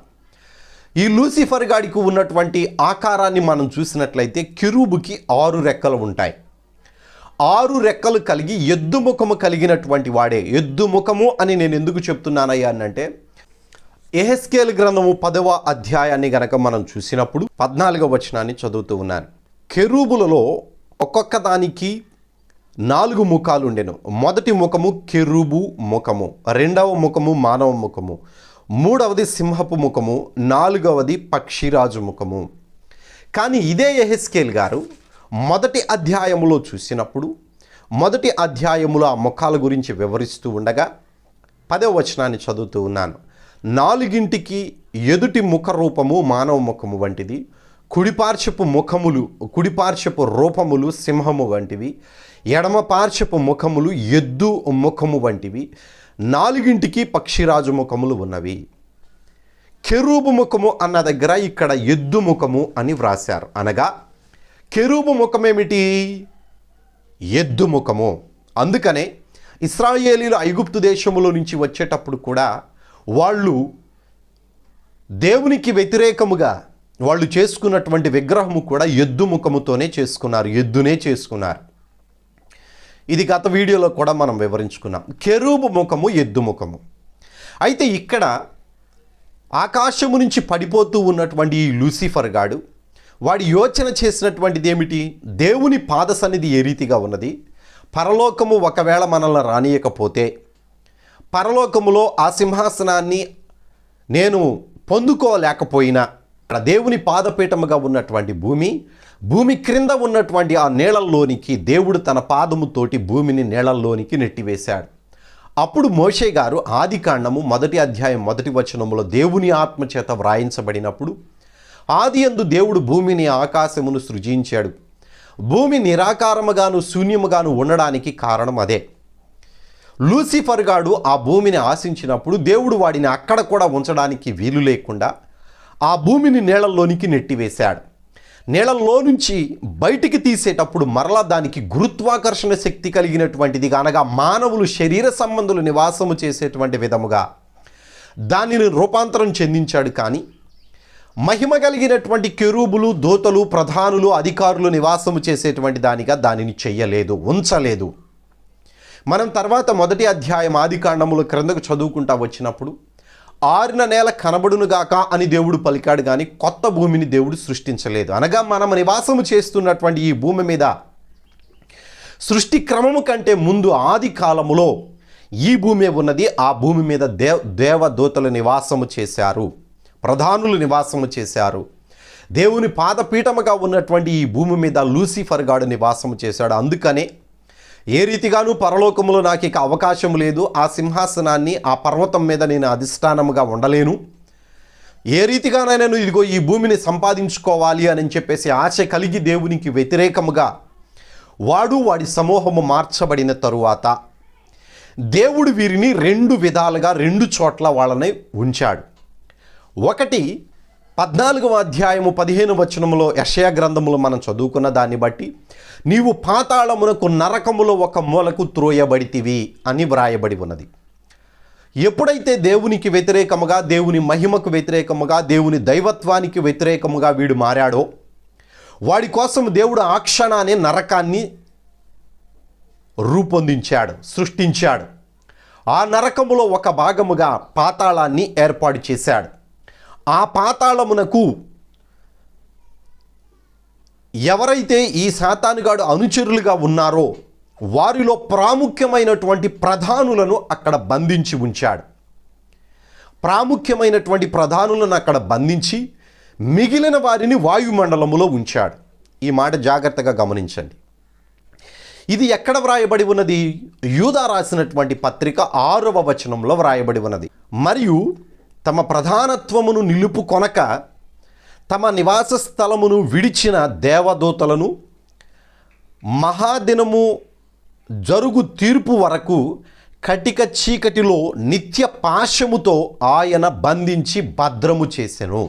ఈ లూసిఫర్ గాడికి ఉన్నటువంటి ఆకారాన్ని మనం చూసినట్లయితే కెరూబుకి 6 రెక్కలు ఉంటాయి. 6 రెక్కలు కలిగి ఎద్దు ముఖము కలిగినటువంటి వాడే. ఎద్దు ముఖము అని నేను ఎందుకు చెప్తున్నానయ్యా అంటే, యెహెజ్కేలు గ్రంథము 10వ అధ్యాయాన్ని గనక మనం చూసినప్పుడు 14వ వచనాన్ని చదువుతూ ఉన్నాను. కెరూబులలో ఒక్కొక్క దానికి 4 ముఖాలు ఉండెను. మొదటి ముఖము కెరూబు ముఖము, రెండవ ముఖము మానవ ముఖము, మూడవది సింహపు ముఖము, 4వది పక్షిరాజు ముఖము. కానీ ఇదే యెహెజ్కేలు గారు మొదటి అధ్యాయములో చూసినప్పుడు, మొదటి అధ్యాయములో ఆ ముఖాల గురించి వివరిస్తూ ఉండగా 10వ వచనాన్ని చదువుతూ ఉన్నాను. 4ంటికి ఎదుటి ముఖ రూపము మానవ ముఖము వంటిది, కుడిపార్శ్వపు రూపములు సింహము వంటివి, ఎడమ పార్శ్వపు ముఖములు ఎద్దు ముఖము వంటివి, 4ంటికి పక్షిరాజు ముఖములు ఉన్నవి. కెరూబు ముఖము అన్న దగ్గర ఇక్కడ ఎద్దు ముఖము అని వ్రాశారు. అనగా కెరూబు ముఖమేమిటి? ఎద్దు ముఖము. అందుకనే ఇశ్రాయేలీలు ఐగుప్తు దేశములో నుంచి వచ్చేటప్పుడు కూడా వాళ్ళు దేవునికి వ్యతిరేకముగా వాళ్ళు చేసుకున్నటువంటి విగ్రహము కూడా ఎద్దు ముఖముతోనే చేసుకున్నారు, ఎద్దునే చేసుకున్నారు. ఇది గత వీడియోలో కూడా మనం వివరించుకున్నాం. కెరూబు ముఖము, ఎద్దు ముఖము. అయితే ఇక్కడ ఆకాశము నుంచి పడిపోతూ ఉన్నటువంటి ఈ లూసిఫర్ గాడు వాడి యోచన చేసినటువంటిది ఏమిటి? దేవుని పాద సన్నిధి ఏ రీతిగా ఉన్నది, పరలోకము ఒకవేళ మనల్ని రానియకపోతే పరలోకములో ఆ సింహాసనాన్ని నేను పొందుకోలేకపోయినా దేవుని పాదపీఠముగా ఉన్నటువంటి భూమి క్రింద ఉన్నటువంటి ఆ నీళ్ళల్లోనికి దేవుడు తన పాదముతోటి భూమిని నీళ్ళల్లోనికి నెట్టివేశాడు. అప్పుడు మోషే గారు ఆదికాండము 1వ అధ్యాయం 1వ వచనములో దేవుని ఆత్మచేత వ్రాయించబడినప్పుడు, ఆదియందు దేవుడు భూమిని ఆకాశమును సృజించాడు, భూమి నిరాకారముగాను శూన్యముగాను ఉండడానికి కారణం అదే. లూసిఫర్ గాడు ఆ భూమిని ఆశించినప్పుడు దేవుడు వాడిని అక్కడ కూడా ఉంచడానికి వీలు లేకుండా ఆ భూమిని నీళ్ళల్లోనికి నెట్టివేశాడు. నీళ్ళల్లో నుంచి బయటికి తీసేటప్పుడు మరలా దానికి గురుత్వాకర్షణ శక్తి కలిగినటువంటిది, అనగా మానవులు శరీర సంబంధులు నివాసము చేసేటువంటి విధముగా దానిని రూపాంతరం చెందించాడు. కానీ మహిమ కలిగినటువంటి కెరూబులు, దూతలు, ప్రధానులు, అధికారులు నివాసము చేసేటువంటి దానిని చెయ్యలేదు, ఉంచలేదు. మనం తర్వాత 1వ అధ్యాయం ఆదికాండములో క్రిందకు చదువుకుంటా వచ్చినప్పుడు, ఆరిన నేల కనబడునుగాక అని దేవుడు పలికాడు, కానీ కొత్త భూమిని దేవుడు సృష్టించలేదు. అనగా మనం నివాసము చేస్తున్నటువంటి ఈ భూమి మీద సృష్టి క్రమము కంటే ముందు ఆది కాలములో ఈ భూమి ఉన్నది. ఆ భూమి మీద దేవదూతలు నివాసము చేశారు, ప్రధానులు నివాసము చేశారు. దేవుని పాదపీఠముగా ఉన్నటువంటి ఈ భూమి మీద లూసిఫర్ గాడు నివాసము చేశాడు. అందుకనే ఏ రీతిగానూ పరలోకములో నాకు ఇక అవకాశం లేదు, ఆ సింహాసనాన్ని ఆ పర్వతం మీద నేను అధిష్టానముగా ఉండలేను, ఏ రీతిగానైనా నేను ఇదిగో ఈ భూమిని సంపాదించుకోవాలి అని చెప్పేసి ఆశ కలిగి దేవునికి వ్యతిరేకముగా వాడి సమూహము మార్చబడిన తరువాత దేవుడు వీరిని 2 విధాలుగా 2 చోట్ల వాళ్ళని ఉంచాడు. ఒకటి 14వ అధ్యాయము 15వ వచనములో యెషయా గ్రంథములో మనం చదువుకున్న దాన్ని బట్టి, నీవు పాతాళమునకు నరకములో ఒక మూలకు త్రోయబడితివి అని వ్రాయబడి ఉన్నది. ఎప్పుడైతే దేవునికి వ్యతిరేకముగా, దేవుని మహిమకు వ్యతిరేకముగా, దేవుని దైవత్వానికి వ్యతిరేకముగా వీడు మారాడో, వాడి కోసం దేవుడు ఆ క్షణాన్ని నరకాన్ని రూపొందించాడు, సృష్టించాడు. ఆ నరకములో ఒక భాగముగా పాతాళాన్ని ఏర్పాటు చేశాడు. ఆ పాతాళమునకు ఎవరైతే ఈ సాతానుగాడు అనుచరులుగా ఉన్నారో వారిలో ప్రాముఖ్యమైనటువంటి ప్రధానులను అక్కడ బంధించి ఉంచాడు. ప్రాముఖ్యమైనటువంటి ప్రధానులను అక్కడ బంధించి మిగిలిన వారిని వాయుమండలములో ఉంచాడు. ఈ మాట జాగ్రత్తగా గమనించండి. ఇది ఎక్కడ వ్రాయబడి ఉన్నది? యూదా రాసినటువంటి పత్రిక 6వ వచనంలో వ్రాయబడి ఉన్నది. మరియు తమ ప్రధానత్వమును నిలుపుకొనక తమ నివాస స్థలమును విడిచిన దేవదూతలను మహాదినము జరుగు తీర్పు వరకు కటిక చీకటిలో నిత్య పాశముతో ఆయన బంధించి భద్రము చేసెను.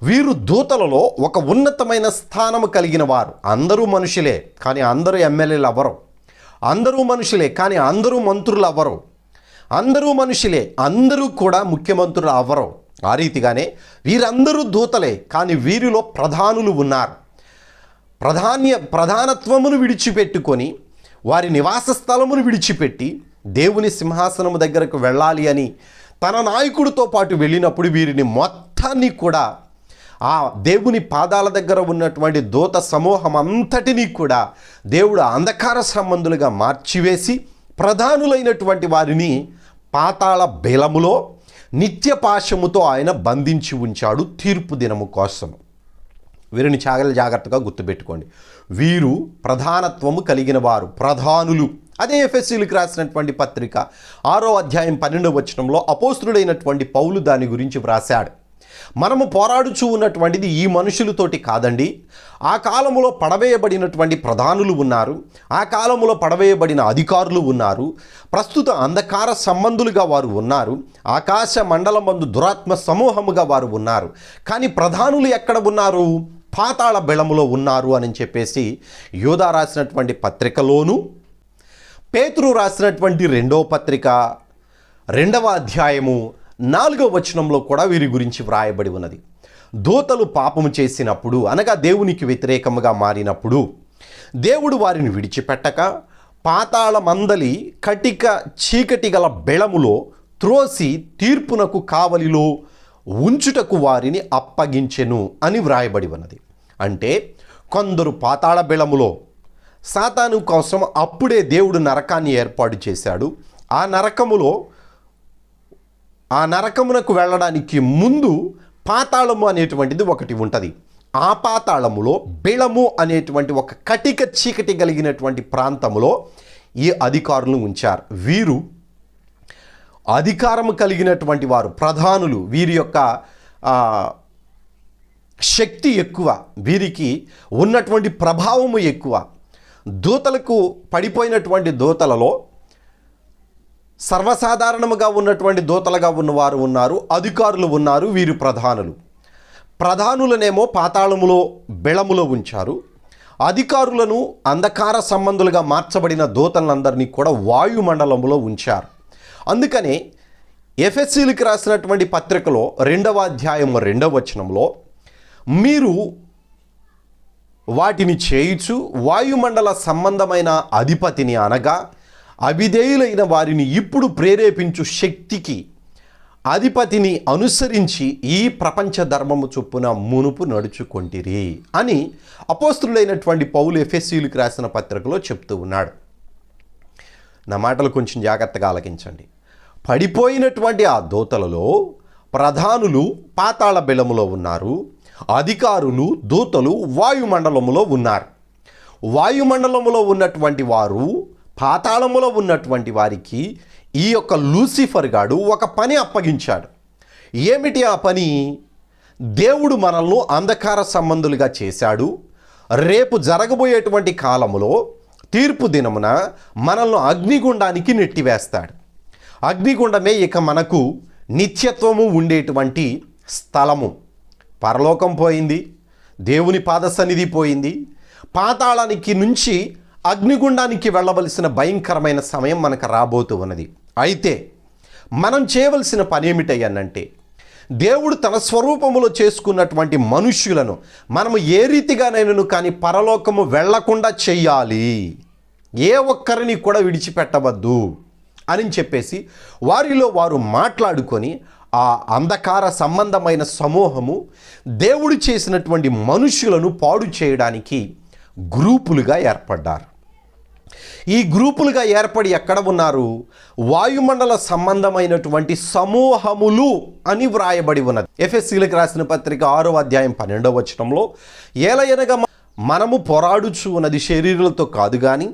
వీరు దూతలలో ఒక ఉన్నతమైన స్థానము కలిగిన వారు. అందరూ మనుషులే కానీ అందరూ ఎమ్మెల్యేలు అవ్వరు. అందరూ మనుషులే కానీ అందరూ మంత్రులు అవ్వరు. అందరూ మనుషులే అందరూ కూడా ముఖ్యమంత్రులు అవ్వరు. ఆ రీతిగానే వీరందరూ దూతలే కానీ వీరిలో ప్రధానులు ఉన్నారు. ప్రధానత్వమును విడిచిపెట్టుకొని వారి నివాస స్థలమును విడిచిపెట్టి దేవుని సింహాసనము దగ్గరకు వెళ్ళాలి అని తన నాయకుడితో పాటు వెళ్ళినప్పుడు వీరిని మొత్తాన్ని కూడా ఆ దేవుని పాదాల దగ్గర ఉన్నటువంటి దూత సమూహం అంతటినీ కూడా దేవుడు అంధకార సంబంధులుగా మార్చివేసి ప్రధానులైనటువంటి వారిని పాతాళ బేలములో నిత్య పాశముతో ఆయన బంధించి ఉంచాడు తీర్పు దినము కోసం. వీరిని జాగ్రత్తగా గుర్తుపెట్టుకోండి. వీరు ప్రధానత్వము కలిగిన వారు, ప్రధానులు. అదే ఎఫెసీయులకు రాసినటువంటి పత్రిక 6వ అధ్యాయం 12వ వచనంలో అపోస్తులుడైనటువంటి పౌలు దాని గురించి వ్రాశాడు. మనము పోరాడుచూ ఉన్నటువంటిది ఈ మనుషులతోటి కాదండి. ఆ కాలములో పడవేయబడినటువంటి ప్రధానులు ఉన్నారు, ఆ కాలములో పడవేయబడిన అధికారులు ఉన్నారు, ప్రస్తుత అంధకార సంబంధులుగా వారు ఉన్నారు, ఆకాశ మండలమందు దురాత్మ సమూహముగా వారు ఉన్నారు. కానీ ప్రధానులు ఎక్కడ ఉన్నారు? పాతాళ బెళములో ఉన్నారు అని చెప్పేసి యూదా రాసినటువంటి పత్రికలోను, పేతురు రాసినటువంటి 2వ పత్రిక 2వ అధ్యాయము 4వ వచనంలో కూడా వీరి గురించి వ్రాయబడి ఉన్నది. దూతలు పాపము చేసినప్పుడు అనగా దేవునికి వ్యతిరేకముగా మారినప్పుడు దేవుడు వారిని విడిచిపెట్టక పాతాళ మందలి కటిక చీకటి గల బెళములో త్రోసి తీర్పునకు కావలిలో ఉంచుటకు వారిని అప్పగించెను అని వ్రాయబడి ఉన్నది. అంటే కొందరు పాతాళ బెళములో సాతాను కోసం అప్పుడే దేవుడు నరకాన్ని ఏర్పాటు చేశాడు. ఆ నరకమునకు వెళ్ళడానికి ముందు పాతాళము అనేటువంటిది ఒకటి ఉంటుంది. ఆ పాతాళములో బెళము అనేటువంటి ఒక కటిక చీకటి కలిగినటువంటి ప్రాంతంలో ఈ అధికారులను ఉంచారు. వీరు అధికారము కలిగినటువంటి వారు, ప్రధానులు. వీరి యొక్క శక్తి ఎక్కువ, వీరికి ఉన్నటువంటి ప్రభావము ఎక్కువ. దూతలకు పడిపోయినటువంటి దూతలలో సర్వసాధారణముగా ఉన్నటువంటి దూతలుగా ఉన్నవారు ఉన్నారు, అధికారులు ఉన్నారు, వీరు ప్రధానులు. ప్రధానులనేమో పాతాళములో బెళములో ఉంచారు, అధికారులను అంధకార సంబంధులుగా మార్చబడిన దూతలందరినీ కూడా వాయుమండలములో ఉంచారు. అందుకనే ఎఫెసీయులకు రాసినటువంటి పత్రికలో 2వ అధ్యాయం 2వ వచనంలో మీరు వాటిని చేయుచు వాయుమండల సంబంధమైన అధిపతిని అనగా అవిధేయులైన వారిని ఇప్పుడు ప్రేరేపించు శక్తికి అధిపతిని అనుసరించి ఈ ప్రపంచ ధర్మము చొప్పున మునుపు నడుచుకొంటిరి అని అపోస్తులుడైనటువంటి పౌలు ఎఫెసీయులకు రాసిన పత్రికలో చెప్తూ ఉన్నాడు. నా మాటలు కొంచెం జాగ్రత్తగా ఆలకించండి. పడిపోయినటువంటి ఆ దూతలలో ప్రధానులు పాతాళ బెళములో ఉన్నారు, అధికారులు దూతలు వాయుమండలములో ఉన్నారు. వాయుమండలములో ఉన్నటువంటి వారు పాతాళములో ఉన్నటువంటి వారికి ఈ యొక్క లూసిఫర్ గాడు ఒక పని అప్పగించాడు. ఏమిటి ఆ పని? దేవుడు మనల్ని అంధకార సంబంధులుగా చేశాడు. రేపు జరగబోయేటువంటి కాలములో తీర్పు దినమున మనల్ని అగ్నిగుండానికి నెట్టివేస్తాడు. అగ్నిగుండమే ఇక మనకు నిత్యత్వము ఉండేటువంటి స్థలము. పరలోకం పోయింది, దేవుని పాద సన్నిధి పోయింది, పాతాళానికి నుంచి అగ్నిగుండానికి వెళ్ళవలసిన భయంకరమైన సమయం మనకు రాబోతూ ఉన్నది. అయితే మనం చేయవలసిన పని ఏమిటయ్యానంటే, దేవుడు తన స్వరూపములో చేసుకున్నటువంటి మనుష్యులను మనము ఏ రీతిగానైనా కానీ పరలోకము వెళ్లకుండా చెయ్యాలి, ఏ ఒక్కరిని కూడా విడిచిపెట్టవద్దు అని చెప్పేసి వారిలో వారు మాట్లాడుకొని ఆ అంధకార సంబంధమైన సమూహము దేవుడు చేసినటువంటి మనుషులను పాడు చేయడానికి గ్రూపులుగా ఏర్పడ్డారు. ఈ గ్రూపులుగా ఏర్పడి ఎక్కడ ఉన్నారు? వాయుమండల సంబంధమైనటువంటి సమూహములు అని వ్రాయబడి ఉన్నది. ఎఫెసీయులకు రాసిన పత్రిక 6వ అధ్యాయం 12వ వచనంలో, ఏలయనగా మనము పోరాడుచు ఉన్నది శరీరులతో కాదు గాని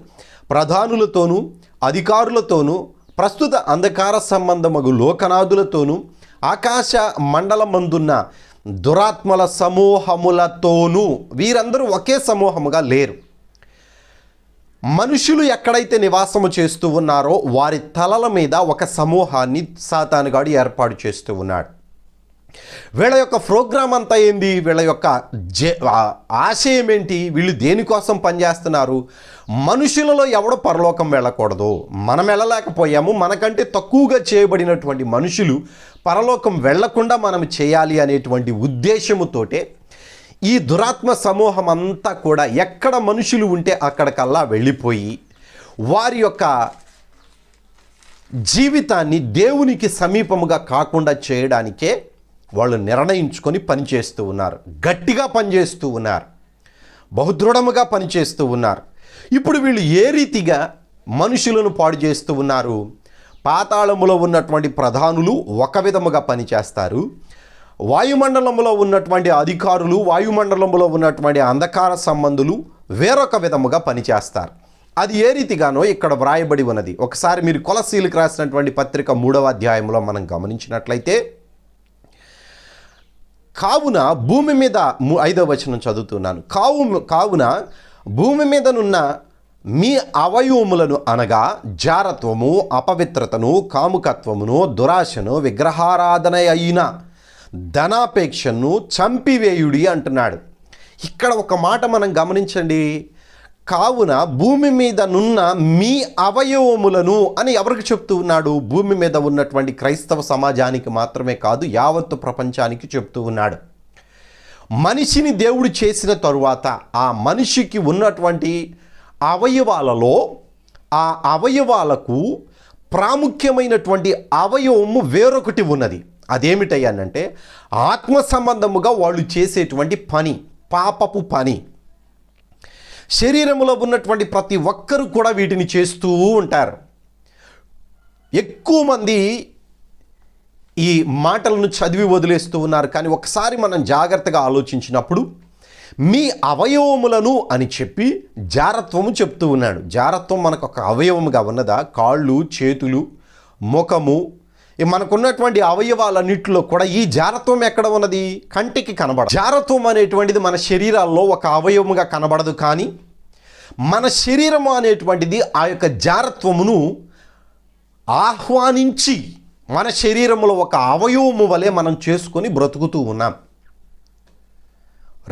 ప్రధానులతోనూ అధికారులతోనూ ప్రస్తుత అంధకార సంబంధమగు లోకనాథులతోనూ ఆకాశ మండలమందున్న దురాత్మల సమూహములతోనూ. వీరందరూ ఒకే సమూహముగా లేరు. మనుషులు ఎక్కడైతే నివాసము చేస్తూ ఉన్నారో వారి తలల మీద ఒక సమూహాన్ని సాతానుగాడు ఏర్పాటు చేస్తూ ఉన్నాడు. వీళ్ళ యొక్క ప్రోగ్రాం అంతా ఏంది? వీళ్ళ యొక్క ఆశయం ఏంటి? వీళ్ళు దేనికోసం పనిచేస్తున్నారు? మనుషులలో ఎవడో పరలోకం వెళ్ళకూడదు, మనం వెళ్ళలేకపోయాము, మనకంటే తక్కువగా చేయబడినటువంటి మనుషులు పరలోకం వెళ్లకుండా మనం చేయాలి అనేటువంటి ఉద్దేశముతోటే ఈ దురాత్మ సమూహం అంతా కూడా ఎక్కడ మనుషులు ఉంటే అక్కడికల్లా వెళ్ళిపోయి వారి యొక్క జీవితాన్ని దేవునికి సమీపముగా కాకుండా చేయడానికే వాళ్ళు నిర్ణయించుకొని పనిచేస్తూ ఉన్నారు. గట్టిగా పనిచేస్తూ ఉన్నారు, బహుదృఢముగా పనిచేస్తూ ఉన్నారు. ఇప్పుడు వీళ్ళు ఏ రీతిగా మనుషులను పాడు చేస్తూ ఉన్నారు? పాతాళములో ఉన్నటువంటి ప్రధానులు ఒక విధముగా పనిచేస్తారు, వాయుమండలంలో ఉన్నటువంటి అధికారులు, వాయుమండలంలో ఉన్నటువంటి అంధకార సంబంధులు వేరొక విధముగా పనిచేస్తారు. అది ఏ రీతిగానో ఇక్కడ వ్రాయబడి ఉన్నది. ఒకసారి మీరు కొలస్సీలకు రాసినటువంటి పత్రిక 3వ అధ్యాయంలో మనం గమనించినట్లయితే, కావున భూమి మీద 5వ వచనం చదువుతున్నాను. కావున భూమి మీదనున్న మీ అవయవములను అనగా జారత్వము, అపవిత్రతను, కాముకత్వమును, దురాశను, విగ్రహారాధన అయిన ధనాపేక్షను చంపివేయుడి అంటున్నాడు. ఇక్కడ ఒక మాట మనం గమనించండి. కావున భూమి మీద నున్న మీ అవయవములను అని ఎవరికి చెప్తూ ఉన్నాడు? భూమి మీద ఉన్నటువంటి క్రైస్తవ సమాజానికి మాత్రమే కాదు, యావత్తు ప్రపంచానికి చెప్తూ ఉన్నాడు. మనిషిని దేవుడు చేసిన తరువాత ఆ మనిషికి ఉన్నటువంటి అవయవాలలో ఆ అవయవాలకు ప్రాముఖ్యమైనటువంటి అవయవము వేరొకటి ఉన్నది. అదేమిటయ్యానంటే ఆత్మ సంబంధముగా వాళ్ళు చేసేటువంటి పని, పాపపు పని. శరీరంలో ఉన్నటువంటి ప్రతి ఒక్కరు కూడా వీటిని చేస్తూ ఉంటారు. ఎక్కువ మంది ఈ మాటలను చదివి వదిలేస్తూ ఉన్నారు. కానీ ఒకసారి మనం జాగ్రత్తగా ఆలోచించినప్పుడు మీ అవయవములను అని చెప్పి జారత్వము చెప్తూ ఉన్నాడు. జారత్వం మనకు ఒక అవయవముగా ఉన్నదా? కాళ్ళు, చేతులు, ముఖము, మనకున్నటువంటి అవయవాలన్నింటిలో కూడా ఈ జారత్వం ఎక్కడ ఉన్నది? కంటికి కనబడదు. జారత్వం అనేటువంటిది మన శరీరాల్లో ఒక అవయవముగా కనబడదు. కానీ మన శరీరము అనేటువంటిది ఆ యొక్క జారత్వమును ఆహ్వానించి మన శరీరంలో ఒక అవయవము వలె మనం చేసుకొని బ్రతుకుతూ ఉన్నాం.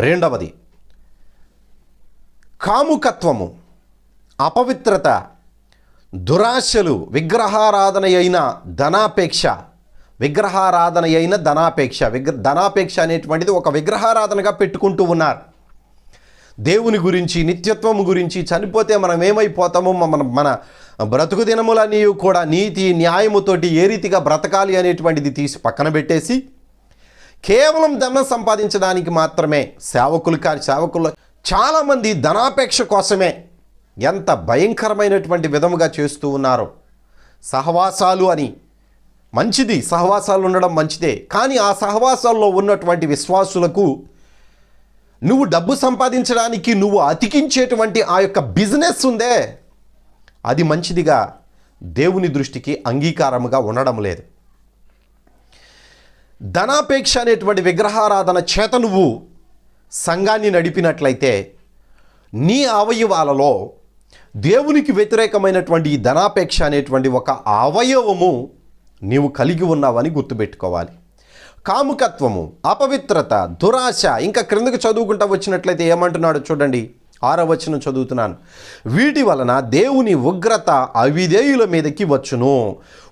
రెండవది కాముకత్వము, అపవిత్రత, దురాశలు, విగ్రహారాధన అయిన ధనాపేక్ష. ధనాపేక్ష అనేటువంటిది ఒక విగ్రహారాధనగా పెట్టుకుంటూ ఉన్నారు. దేవుని గురించి, నిత్యత్వం గురించి, చనిపోతే మనం ఏమైపోతామో, మన బ్రతుకు దినములన్నీ కూడా నీతి న్యాయముతోటి ఏ రీతిగా బ్రతకాలి అనేటువంటిది తీసి పక్కన పెట్టేసి కేవలం ధనం సంపాదించడానికి మాత్రమే సేవకులు చాలామంది ధనాపేక్ష కోసమే ఎంత భయంకరమైనటువంటి విధముగా చేస్తూ ఉన్నారో. సహవాసాలు అని మంచిది, సహవాసాలు ఉండడం మంచిదే. కానీ ఆ సహవాసాల్లో ఉన్నటువంటి విశ్వాసులకు నువ్వు డబ్బు సంపాదించడానికి నువ్వు అతికించేటువంటి ఆ యొక్క బిజినెస్ ఉందే, అది మంచిదిగా దేవుని దృష్టికి అంగీకారముగా ఉండడం లేదు. ధనాపేక్ష అనేటువంటి విగ్రహారాధన చేత నువ్వు సంఘాన్ని నడిపినట్లయితే నీ అవయవాలలో దేవునికి వ్యతిరేకమైనటువంటి ఈ ధనాపేక్ష అనేటువంటి ఒక అవయవము నీవు కలిగి ఉన్నావని గుర్తుపెట్టుకోవాలి. కాముకత్వము, అపవిత్రత, దురాశ, ఇంకా క్రిందకు చదువుకుంటూ వచ్చినట్లయితే ఏమంటున్నాడు చూడండి. 6వ వచనం చదువుతున్నాను. వీటి వలన దేవుని ఉగ్రత అవిధేయుల మీదకి వచ్చును.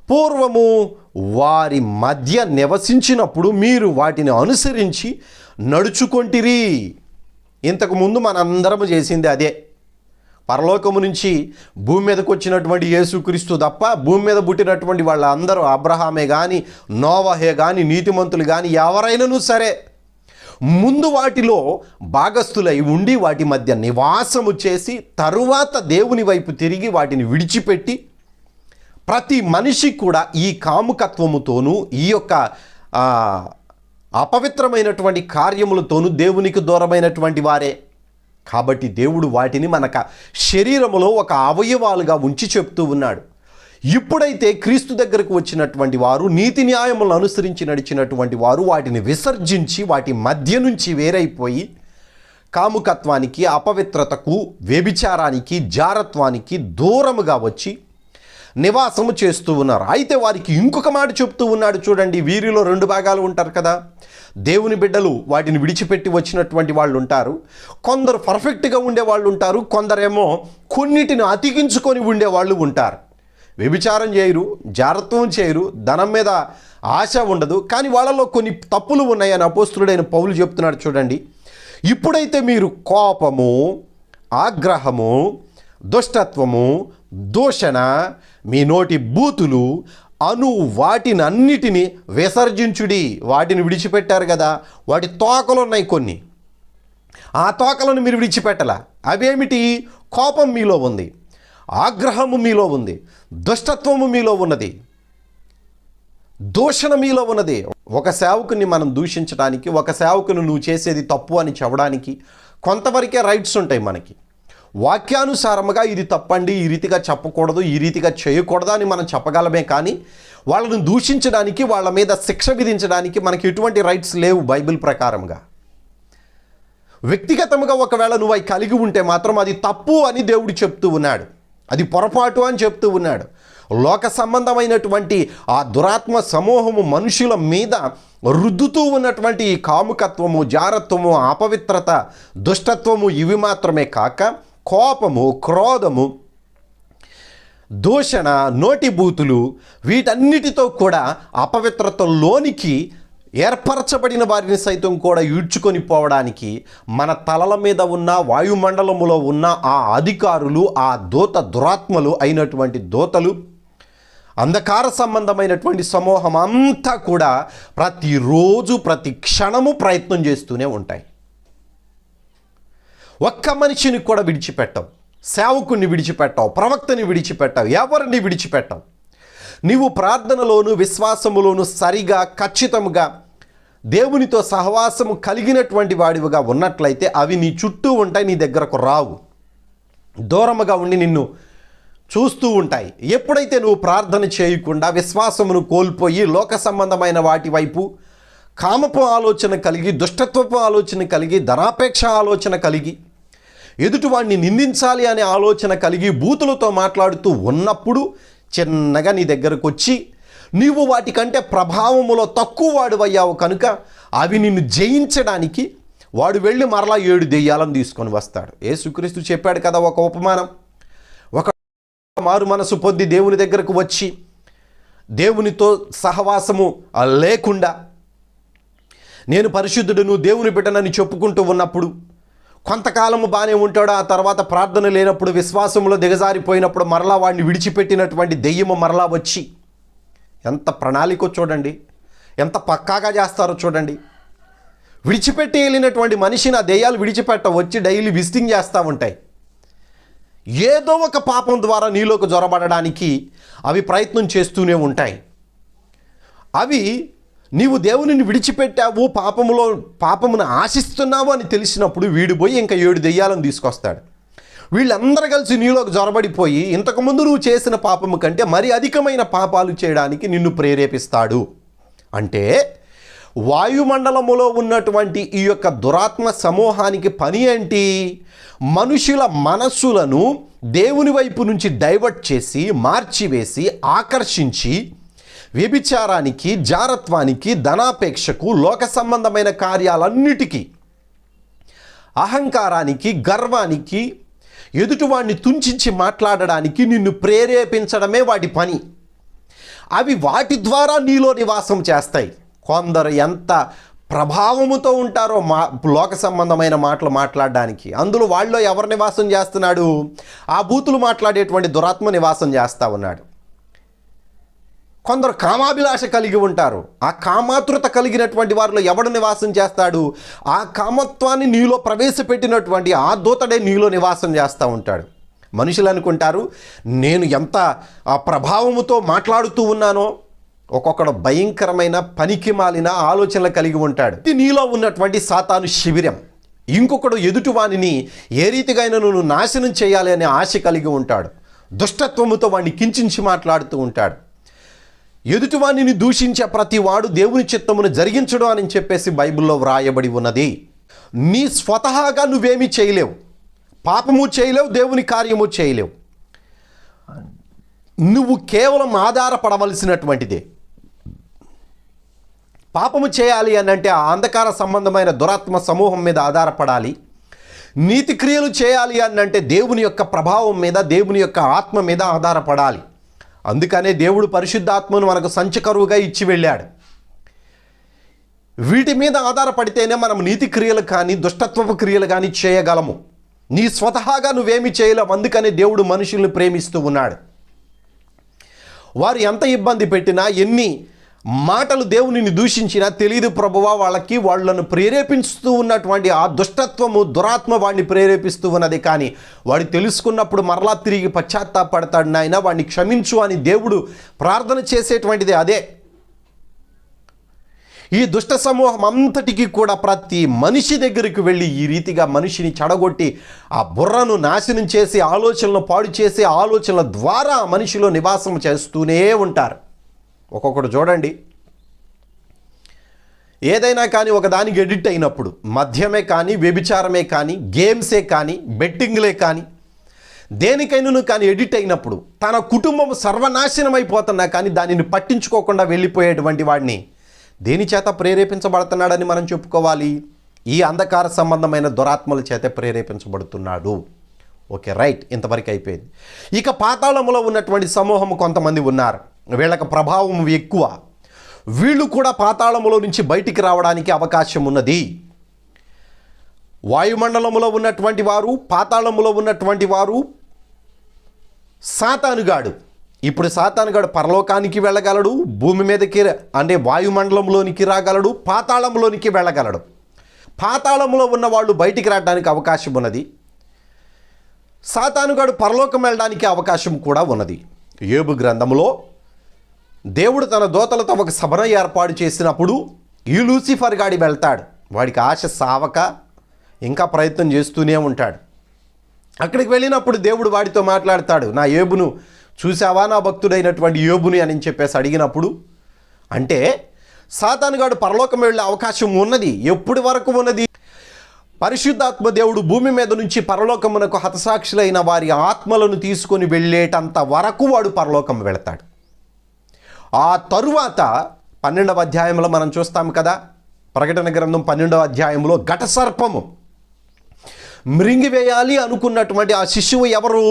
పూర్వము వారి మధ్య నివసించినప్పుడు మీరు వాటిని అనుసరించి నడుచుకొంటిరి. ఇంతకుముందు మనందరము చేసింది అదే. పరలోకము నుంచి భూమి మీదకి వచ్చినటువంటి యేసుక్రీస్తు తప్ప భూమి మీద పుట్టినటువంటి వాళ్ళందరూ అబ్రహామే కానీ, నోవహే కానీ, నీతిమంతులు కానీ ఎవరైనాను సరే ముందు వాటిలో భాగస్థులై ఉండి వాటి మధ్య నివాసము చేసి తరువాత దేవుని వైపు తిరిగి వాటిని విడిచిపెట్టి ప్రతి మనిషి కూడా ఈ కాముకత్వముతోనూ ఈ యొక్క అపవిత్రమైనటువంటి కార్యములతోనూ దేవునికి దూరమైనటువంటి వారే. కాబట్టి దేవుడు వాటిని మనక శరీరములో ఒక అవయవాలుగా ఉంచి చెప్తూ ఉన్నాడు. ఇప్పుడైతే క్రీస్తు దగ్గరకు వచ్చినటువంటి వారు, నీతి న్యాయములను అనుసరించి నడిచినటువంటి వారు వాటిని విసర్జించి వాటి మధ్య నుంచి వేరైపోయి కాముకత్వానికి, అపవిత్రతకు, వ్యభిచారానికి, జారత్వానికి దూరముగా వచ్చి నివాసము చేస్తూ ఉన్నారు. అయితే వారికి ఇంకొక మాట చెప్తూ ఉన్నాడు చూడండి. వీరిలో 2 భాగాలు ఉంటారు కదా. దేవుని బిడ్డలు వాటిని విడిచిపెట్టి వచ్చినటువంటి వాళ్ళు ఉంటారు, కొందరు పర్ఫెక్ట్గా ఉండేవాళ్ళు ఉంటారు, కొందరేమో కొన్నిటిని అతికించుకొని ఉండేవాళ్ళు ఉంటారు. వ్యభిచారం చేయరు, జారత్వం చేయరు, ధనం మీద ఆశ ఉండదు, కానీ వాళ్ళలో కొన్ని తప్పులు ఉన్నాయని అపోస్తులుడైన పౌలు చెప్తున్నాడు చూడండి. ఇప్పుడైతే మీరు కోపము, ఆగ్రహము, దుష్టత్వము, దూషణ, మీ నోటి బూతులు అను వాటినన్నిటినీ విసర్జించుడి. వాటిని విడిచిపెట్టారు కదా, వాటి తోకలు ఉన్నాయి కొన్ని, ఆ తోకలను మీరు విడిచిపెట్టలా. అవేమిటి? కోపం మీలో ఉంది, ఆగ్రహము మీలో ఉంది, దుష్టత్వము మీలో ఉన్నది, దూషణ మీలో ఉన్నది. ఒక సేవకుని మనం దూషించడానికి, ఒక సేవకుని నువ్వు చేసేది తప్పు అని చెప్పడానికి కొంతవరకే రైట్స్ ఉంటాయి మనకి. వాక్యానుసారముగా ఇది తప్పండి, ఈ రీతిగా చెప్పకూడదు, ఈ రీతిగా చేయకూడదు అని మనం చెప్పగలమే. కానీ వాళ్ళను దూషించడానికి, వాళ్ళ మీద శిక్ష విధించడానికి మనకి ఎటువంటి రైట్స్ లేవు బైబిల్ ప్రకారంగా. వ్యక్తిగతంగా ఒకవేళ నువ్వు అవి కలిగి ఉంటే మాత్రం అది తప్పు అని దేవుడు చెప్తూ ఉన్నాడు, అది పొరపాటు అని చెప్తూ ఉన్నాడు. లోక సంబంధమైనటువంటి ఆ దురాత్మ సమూహము మనుషుల మీద రుద్దుతూ ఉన్నటువంటి ఈ కాముకత్వము, జారత్వము, అపవిత్రత, దుష్టత్వము ఇవి మాత్రమే కాక కోపము, క్రోధము, దూషణ, నోటిబూతులు వీటన్నిటితో కూడా అపవిత్రతలోనికి ఏర్పరచబడిన వారిని సైతం కూడా ఈడ్చుకొని పోవడానికి మన తలల మీద ఉన్న వాయుమండలములో ఉన్న ఆ అధికారులు, ఆ దురాత్మలు అయినటువంటి దూతలు, అంధకార సంబంధమైనటువంటి సమూహం అంతా కూడా ప్రతిరోజు ప్రతి క్షణము ప్రయత్నం చేస్తూనే ఉంటాయి. ఒక్క మనిషిని కూడా విడిచిపెట్టవు, సేవకుని విడిచిపెట్టవు, ప్రవక్తని విడిచిపెట్టవు, ఎవరిని విడిచిపెట్టవు. నీవు ప్రార్థనలోను విశ్వాసములోను సరిగా ఖచ్చితముగా దేవునితో సహవాసము కలిగినటువంటి వాడివిగా ఉన్నట్లయితే అవి నీ చుట్టూ ఉంటాయి, నీ దగ్గరకు రావు, దూరముగా ఉండి నిన్ను చూస్తూ ఉంటాయి. ఎప్పుడైతే నువ్వు ప్రార్థన చేయకుండా విశ్వాసమును కోల్పోయి లోక సంబంధమైన వాటి వైపు కామపు ఆలోచన కలిగి, దుష్టత్వపు ఆలోచన కలిగి, ధనాపేక్ష ఆలోచన కలిగి, ఎదుటివాడిని నిందించాలి అనే ఆలోచన కలిగి బూతులతో మాట్లాడుతూ ఉన్నప్పుడు చిన్నగా నీ దగ్గరకు వచ్చి నీవు వాటికంటే ప్రభావములో తక్కువ వాడివయ్యావు కనుక అవి నిన్ను జయించడానికి వాడు వెళ్ళి మరలా 7 దెయ్యాలను తీసుకొని వస్తాడు. యేసుక్రీస్తు చెప్పాడు కదా ఒక ఉపమానం. ఒక మారు మనసు పొంది దేవుని దగ్గరకు వచ్చి దేవునితో సహవాసము లేకుండా నేను పరిశుద్ధుడును, దేవుని బిడ్డనని చెప్పుకుంటూ ఉన్నప్పుడు కొంతకాలము బాగానే ఉంటాడు. ఆ తర్వాత ప్రార్థన లేనప్పుడు, విశ్వాసంలో దిగజారిపోయినప్పుడు మరలా వాడిని విడిచిపెట్టినటువంటి దెయ్యము మరలా వచ్చి ఎంత ప్రణాళికో చూడండి, ఎంత పక్కాగా చేస్తారో చూడండి. విడిచిపెట్టి వెళ్ళినటువంటి మనిషిని ఆ దెయ్యాలు విడిచిపెట్ట వచ్చి డైలీ విజిటింగ్ చేస్తూ ఉంటాయి. ఏదో ఒక పాపం ద్వారా నీలోకి జొరబడడానికి అవి ప్రయత్నం చేస్తూనే ఉంటాయి. అవి నీవు దేవునిని విడిచిపెట్టావు, పాపమును ఆశిస్తున్నావు అని తెలిసినప్పుడు వీడు పోయి ఇంకా 7 దెయ్యాలను తీసుకొస్తాడు. వీళ్ళందరూ కలిసి నీలోకి జొరబడిపోయి ఇంతకుముందు నువ్వు చేసిన పాపము కంటే మరి అధికమైన పాపాలు చేయడానికి నిన్ను ప్రేరేపిస్తాడు. అంటే వాయుమండలములో ఉన్నటువంటి ఈ యొక్క దురాత్మ సమూహానికి పని ఏంటి? మనుషుల మనస్సులను దేవుని వైపు నుంచి డైవర్ట్ చేసి, మార్చివేసి, ఆకర్షించి వ్యభిచారానికి, జారత్వానికి, ధనాపేక్షకు, లోక సంబంధమైన కార్యాలన్నిటికీ, అహంకారానికి, గర్వానికి, ఎదుటివాడిని తుంచి మాట్లాడడానికి నిన్ను ప్రేరేపించడమే వాటి పని. అవి వాటి ద్వారా నీలో నివాసం చేస్తాయి. కొందరు ఎంత ప్రభావముతో ఉంటారో లోక సంబంధమైన మాటలు మాట్లాడడానికి, అందులో వాళ్ళలో ఎవరు నివాసం చేస్తున్నాడు? ఆ బూతులు మాట్లాడేటువంటి దురాత్మ నివాసం చేస్తూ ఉన్నాడు. కొందరు కామాభిలాష కలిగి ఉంటారు. ఆ కామాతృత కలిగినటువంటి వారిలో ఎవడు నివాసం చేస్తాడు? ఆ కామత్వాన్ని నీలో ప్రవేశపెట్టినటువంటి ఆ దూతడే నీలో నివాసం చేస్తూ ఉంటాడు. మనుషులు అనుకుంటారు నేను ఎంత ఆ ప్రభావముతో మాట్లాడుతూ ఉన్నానో. ఒక్కొక్కడు భయంకరమైన పనికి మాలిన ఆలోచనలు కలిగి ఉంటాడు. ఇది నీలో ఉన్నటువంటి సాతాను శిబిరం. ఇంకొకడు ఎదుటివానిని ఏ రీతిగా నువ్వు నాశనం చేయాలి అనే ఆశ కలిగి ఉంటాడు. దుష్టత్వముతో వాడిని కించించి మాట్లాడుతూ ఉంటాడు. ఎదుటివాణిని దూషించే ప్రతి వాడు దేవుని చిత్తమును జరిగించడం అని చెప్పేసి బైబిల్లో వ్రాయబడి ఉన్నది. నీ స్వతహాగా నువ్వేమీ చేయలేవు, పాపము చేయలేవు, దేవుని కార్యము చేయలేవు. నువ్వు కేవలం ఆధారపడవలసినటువంటిదే. పాపము చేయాలి అని అంటే ఆ అంధకార సంబంధమైన దురాత్మ సమూహం మీద ఆధారపడాలి. నీతి క్రియలు చేయాలి అని అంటే దేవుని యొక్క ప్రభావం మీద, దేవుని యొక్క ఆత్మ మీద ఆధారపడాలి. అందుకనే దేవుడు పరిశుద్ధాత్మను మనకు సంచకరువుగా ఇచ్చి వెళ్ళాడు. వీటి మీద ఆధారపడితేనే మనం నీతి క్రియలు కానీ దుష్టత్వపు క్రియలు కానీ చేయగలము. నీ స్వతహాగా నువ్వేమి చేయలేవు. అందుకనే దేవుడు మనుషుల్ని ప్రేమిస్తూ ఉన్నాడు. వారు ఎంత ఇబ్బంది పెట్టినా, ఎన్ని మాటలు దేవునిని దూషించినా తెలియదు ప్రభువా వాళ్ళకి, వాళ్ళను ప్రేరేపిస్తూ ఉన్నటువంటి ఆ దుష్టత్వము దురాత్మ వాడిని ప్రేరేపిస్తూ ఉన్నది. కానీ వాడు తెలుసుకున్నప్పుడు మరలా తిరిగి పశ్చాత్తాపడతాడు. నాయన వాడిని క్షమించు అని దేవుడు ప్రార్థన చేసేటువంటిది అదే. ఈ దుష్ట సమూహం అంతటికీ కూడా ప్రతి మనిషి దగ్గరికి వెళ్ళి ఈ రీతిగా మనిషిని చెడగొట్టి ఆ బుర్రను నాశనం చేసి, ఆలోచనలను పాడు చేసి, ఆలోచనల ద్వారా మనిషిలో నివాసం చేస్తూనే ఉంటారు. ఒక్కొక్కడు చూడండి, ఏదైనా కానీ ఒకదానికి ఎడిట్ అయినప్పుడు, మద్యమే కానీ, వ్యభిచారమే కానీ, గేమ్సే కానీ, బెట్టింగ్లే కానీ, దేనికైనా కానీ ఎడిట్ అయినప్పుడు తన కుటుంబం సర్వనాశనం అయిపోతున్నా కానీ దానిని పట్టించుకోకుండా వెళ్ళిపోయేటువంటి వాడిని దేని చేత ప్రేరేపించబడుతున్నాడని మనం చెప్పుకోవాలి? ఈ అంధకార సంబంధమైన దురాత్మల చేత ప్రేరేపించబడుతున్నాడు. ఓకే, రైట్, ఇంతవరకు అయిపోయింది. ఇక పాతాళములో ఉన్నటువంటి సమూహం కొంతమంది ఉన్నారు. వీళ్ళకి ప్రభావం ఎక్కువ. వీళ్ళు కూడా పాతాళములో నుంచి బయటికి రావడానికి అవకాశం ఉన్నది. వాయుమండలములో ఉన్నటువంటి వారు, పాతాళములో ఉన్నటువంటి వారు సాతానుగాడు. ఇప్పుడు సాతానుగాడు పరలోకానికి వెళ్ళగలడు, భూమి మీదకి అంటే వాయుమండలంలోనికి రాగలడు, పాతాళంలోనికి వెళ్ళగలడు. పాతాళంలో ఉన్న వాళ్ళు బయటికి రావడానికి అవకాశం ఉన్నది. సాతానుగాడు పరలోకం వెళ్ళడానికి అవకాశం కూడా ఉన్నది. యోబు గ్రంథంలో దేవుడు తన దూతలతో ఒక సభను ఏర్పాటు చేసినప్పుడు ఈ లూసిఫర్ గాడి వెళ్తాడు. వాడికి ఆశ సావక ఇంకా ప్రయత్నం చేస్తూనే ఉంటాడు. అక్కడికి వెళ్ళినప్పుడు దేవుడు వాడితో మాట్లాడతాడు. నా యోబును చూసావా, నా భక్తుడైనటువంటి యోబుని అని చెప్పేసి అడిగినప్పుడు, అంటే సాతానుగాడు పరలోకం వెళ్ళే అవకాశం ఉన్నది. ఎప్పటి వరకు ఉన్నది? పరిశుద్ధాత్మ దేవుడు భూమి మీద నుంచి పరలోకమునకు హతసాక్షులైన వారి ఆత్మలను తీసుకొని వెళ్ళేటంత వరకు వాడు పరలోకం వెళతాడు. ఆ తరువాత 12వ అధ్యాయంలో మనం చూస్తాం కదా, ప్రకటన గ్రంథం 12వ అధ్యాయంలో ఘట సర్పము మృంగివేయాలి అనుకున్నటువంటి ఆ శిశువు ఎవరు?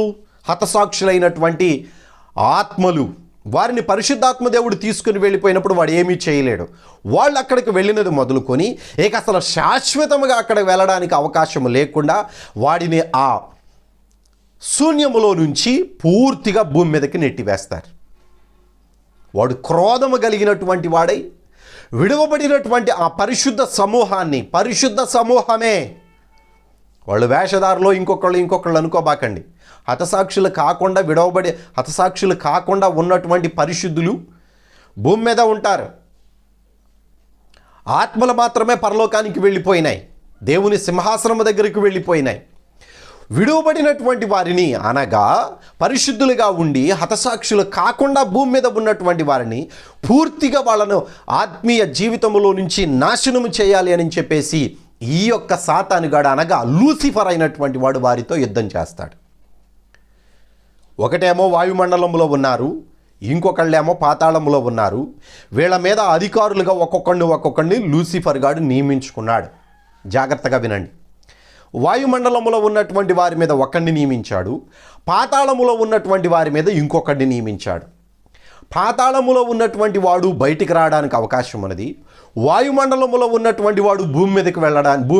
హతసాక్షులైనటువంటి ఆత్మలు. వారిని పరిశుద్ధాత్మ దేవుడు తీసుకుని వెళ్ళిపోయినప్పుడు వాడు ఏమీ చేయలేడు. వాళ్ళు అక్కడికి వెళ్ళినది మొదలుకొని ఇక అసలు శాశ్వతముగా అక్కడ వెళ్ళడానికి అవకాశం లేకుండా వాడిని ఆ శూన్యములో నుంచి పూర్తిగా భూమి మీదకి నెట్టివేస్తారు. వాడు క్రోధము కలిగినటువంటి వాడై విడువబడినటువంటి ఆ పరిశుద్ధ సమూహాన్ని, పరిశుద్ధ సమూహమే, వాళ్ళు వేషధారులో ఇంకొకళ్ళు అనుకోబాకండి. హతసాక్షులు కాకుండా హతసాక్షులు కాకుండా ఉన్నటువంటి పరిశుద్ధులు భూమి మీద ఉంటారు. ఆత్మలు మాత్రమే పరలోకానికి వెళ్ళిపోయినాయి, దేవుని సింహాసనం దగ్గరికి వెళ్ళిపోయినాయి. విడువబడినటువంటి వారిని, అనగా పరిశుద్ధులుగా ఉండి హతసాక్షులు కాకుండా భూమి మీద ఉన్నటువంటి వారిని పూర్తిగా వాళ్ళను ఆత్మీయ జీవితంలో నుంచి నాశనము చేయాలి అని చెప్పేసి ఈ యొక్క సాతానుగాడు, అనగా లూసిఫర్ అయినటువంటి వాడు వారితో యుద్ధం చేస్తాడు. ఒకటేమో వాయుమండలంలో ఉన్నారు, ఇంకొకళ్ళేమో పాతాళంలో ఉన్నారు. వీళ్ళ మీద అధికారులుగా ఒక్కొక్కడిని లూసిఫర్ గాడు నియమించుకున్నాడు. జాగ్రత్తగా వినండి. వాయుమండలంలో ఉన్నటువంటి వారి మీద ఒకడిని నియమించాడు, పాతాళములో ఉన్నటువంటి వారి మీద ఇంకొకడిని నియమించాడు. పాతాళములో ఉన్నటువంటి వాడు బయటికి రావడానికి అవకాశం ఉన్నది. వాయుమండలములో ఉన్నటువంటి వాడు భూమి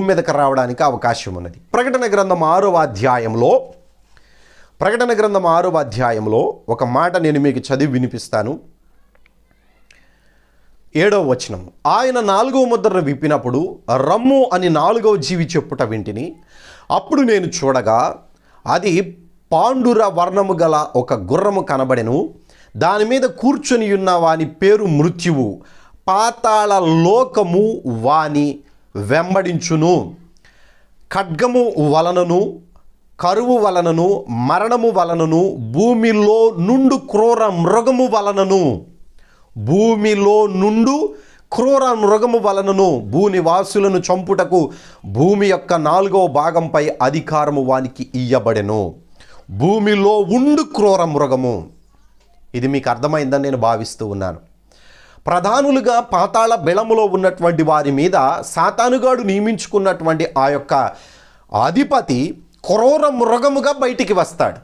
మీదకి రావడానికి అవకాశం ఉన్నది. ప్రకటన గ్రంథం 6వ అధ్యాయంలో ఒక మాట నేను మీకు చదివి వినిపిస్తాను. 7వ వచనం. ఆయన 4వ ముద్రను విప్పినప్పుడు రమ్ము అని 4వ జీవి చెప్పుట వింటిని. అప్పుడు నేను చూడగా అది పాండుర వర్ణము గల ఒక గుర్రము కనబడెను. దాని మీద కూర్చొని ఉన్న వాని పేరు మృత్యువు. పాతాళ లోకము వాని వెంబడించును. ఖడ్గము వలనను, కరువు వలనను, మరణము వలనను, భూమిలో నుండు క్రూర మృగము వలనను భూనివాసులను చంపుటకు భూమి యొక్క 4వ భాగంపై అధికారము వానికి ఇయ్యబడెను. భూమిలో ఉండు క్రూర మృగము. ఇది మీకు అర్థమైందని నేను భావిస్తూ ఉన్నాను. ప్రధానులుగా పాతాళ బెళములో ఉన్నటువంటి వారి మీద సాతానుగాడు నియమించుకున్నటువంటి ఆ యొక్క అధిపతి క్రూర మృగముగా బయటికి వస్తాడు.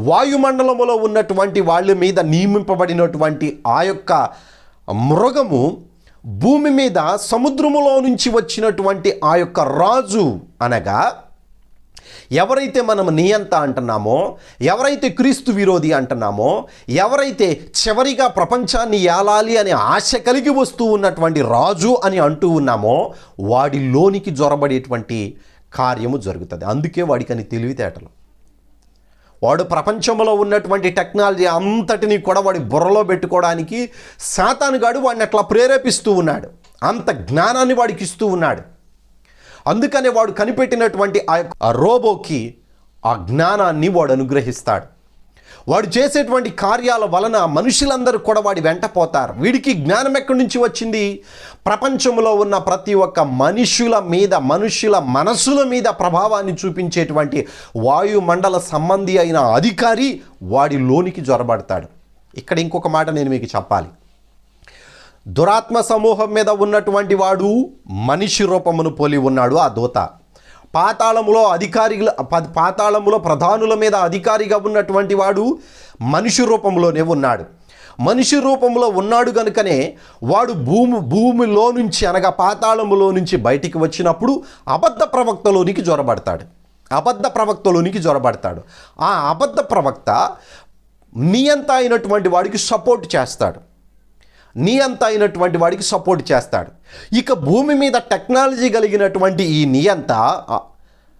వాయుమండలములో ఉన్నటువంటి వాళ్ళ మీద నియమింపబడినటువంటి ఆ యొక్క మృగము భూమి మీద సముద్రములో నుంచి వచ్చినటువంటి ఆ యొక్క రాజు, అనగా ఎవరైతే మనం నియంత అంటున్నామో, ఎవరైతే క్రీస్తు విరోధి అంటున్నామో, ఎవరైతే చివరిగా ప్రపంచాన్ని ఏలాలి అనే ఆశ కలిగి వస్తూ ఉన్నటువంటి రాజు అని అంటూ ఉన్నామో, వాడిలోనికి జొరబడేటువంటి కార్యము జరుగుతుంది. అందుకే వాడికి అని తెలివితేటలు. వాడు ప్రపంచంలో ఉన్నటువంటి టెక్నాలజీ అంతటిని కూడా వాడి బుర్రలో పెట్టుకోవడానికి సాతానుగాడు వాడిని అట్లా ప్రేరేపిస్తూ ఉన్నాడు. అంత జ్ఞానాన్ని వాడికి ఇస్తూ ఉన్నాడు. అందుకనే వాడు కనిపెట్టినటువంటి ఆ రోబోకి ఆ జ్ఞానాన్ని వాడు అనుగ్రహిస్తాడు. వాడు చేసేటువంటి కార్యాల వలన మనుషులందరూ కూడా వాడి వెంట పోతారు. వీడికి జ్ఞానం ఎక్కడి నుంచి వచ్చింది? ప్రపంచంలో ఉన్న ప్రతి ఒక్క మనుషుల మనసుల మీద ప్రభావాన్ని చూపించేటువంటి వాయుమండల సంబంధి అయిన అధికారి వాడిలోనికి జొరబడతాడు. ఇక్కడ ఇంకొక మాట నేను మీకు చెప్పాలి. దురాత్మ సమూహం మీద ఉన్నటువంటి వాడు మనిషి రూపమును పోలి ఉన్నాడు ఆ దూత. పాతాళములో ప్రధానుల మీద అధికారిగా ఉన్నటువంటి వాడు మనిషి రూపంలోనే ఉన్నాడు. మనిషి రూపంలో ఉన్నాడు కనుకనే వాడు భూమిలో నుంచి, అనగా పాతాళములో నుంచి బయటికి వచ్చినప్పుడు అబద్ధ ప్రవక్తలోనికి జొరబడతాడు. ఆ అబద్ధ ప్రవక్త నియంత అయినటువంటి వాడికి సపోర్ట్ చేస్తాడు. ఇక భూమి మీద టెక్నాలజీ కలిగినటువంటి ఈ నియంత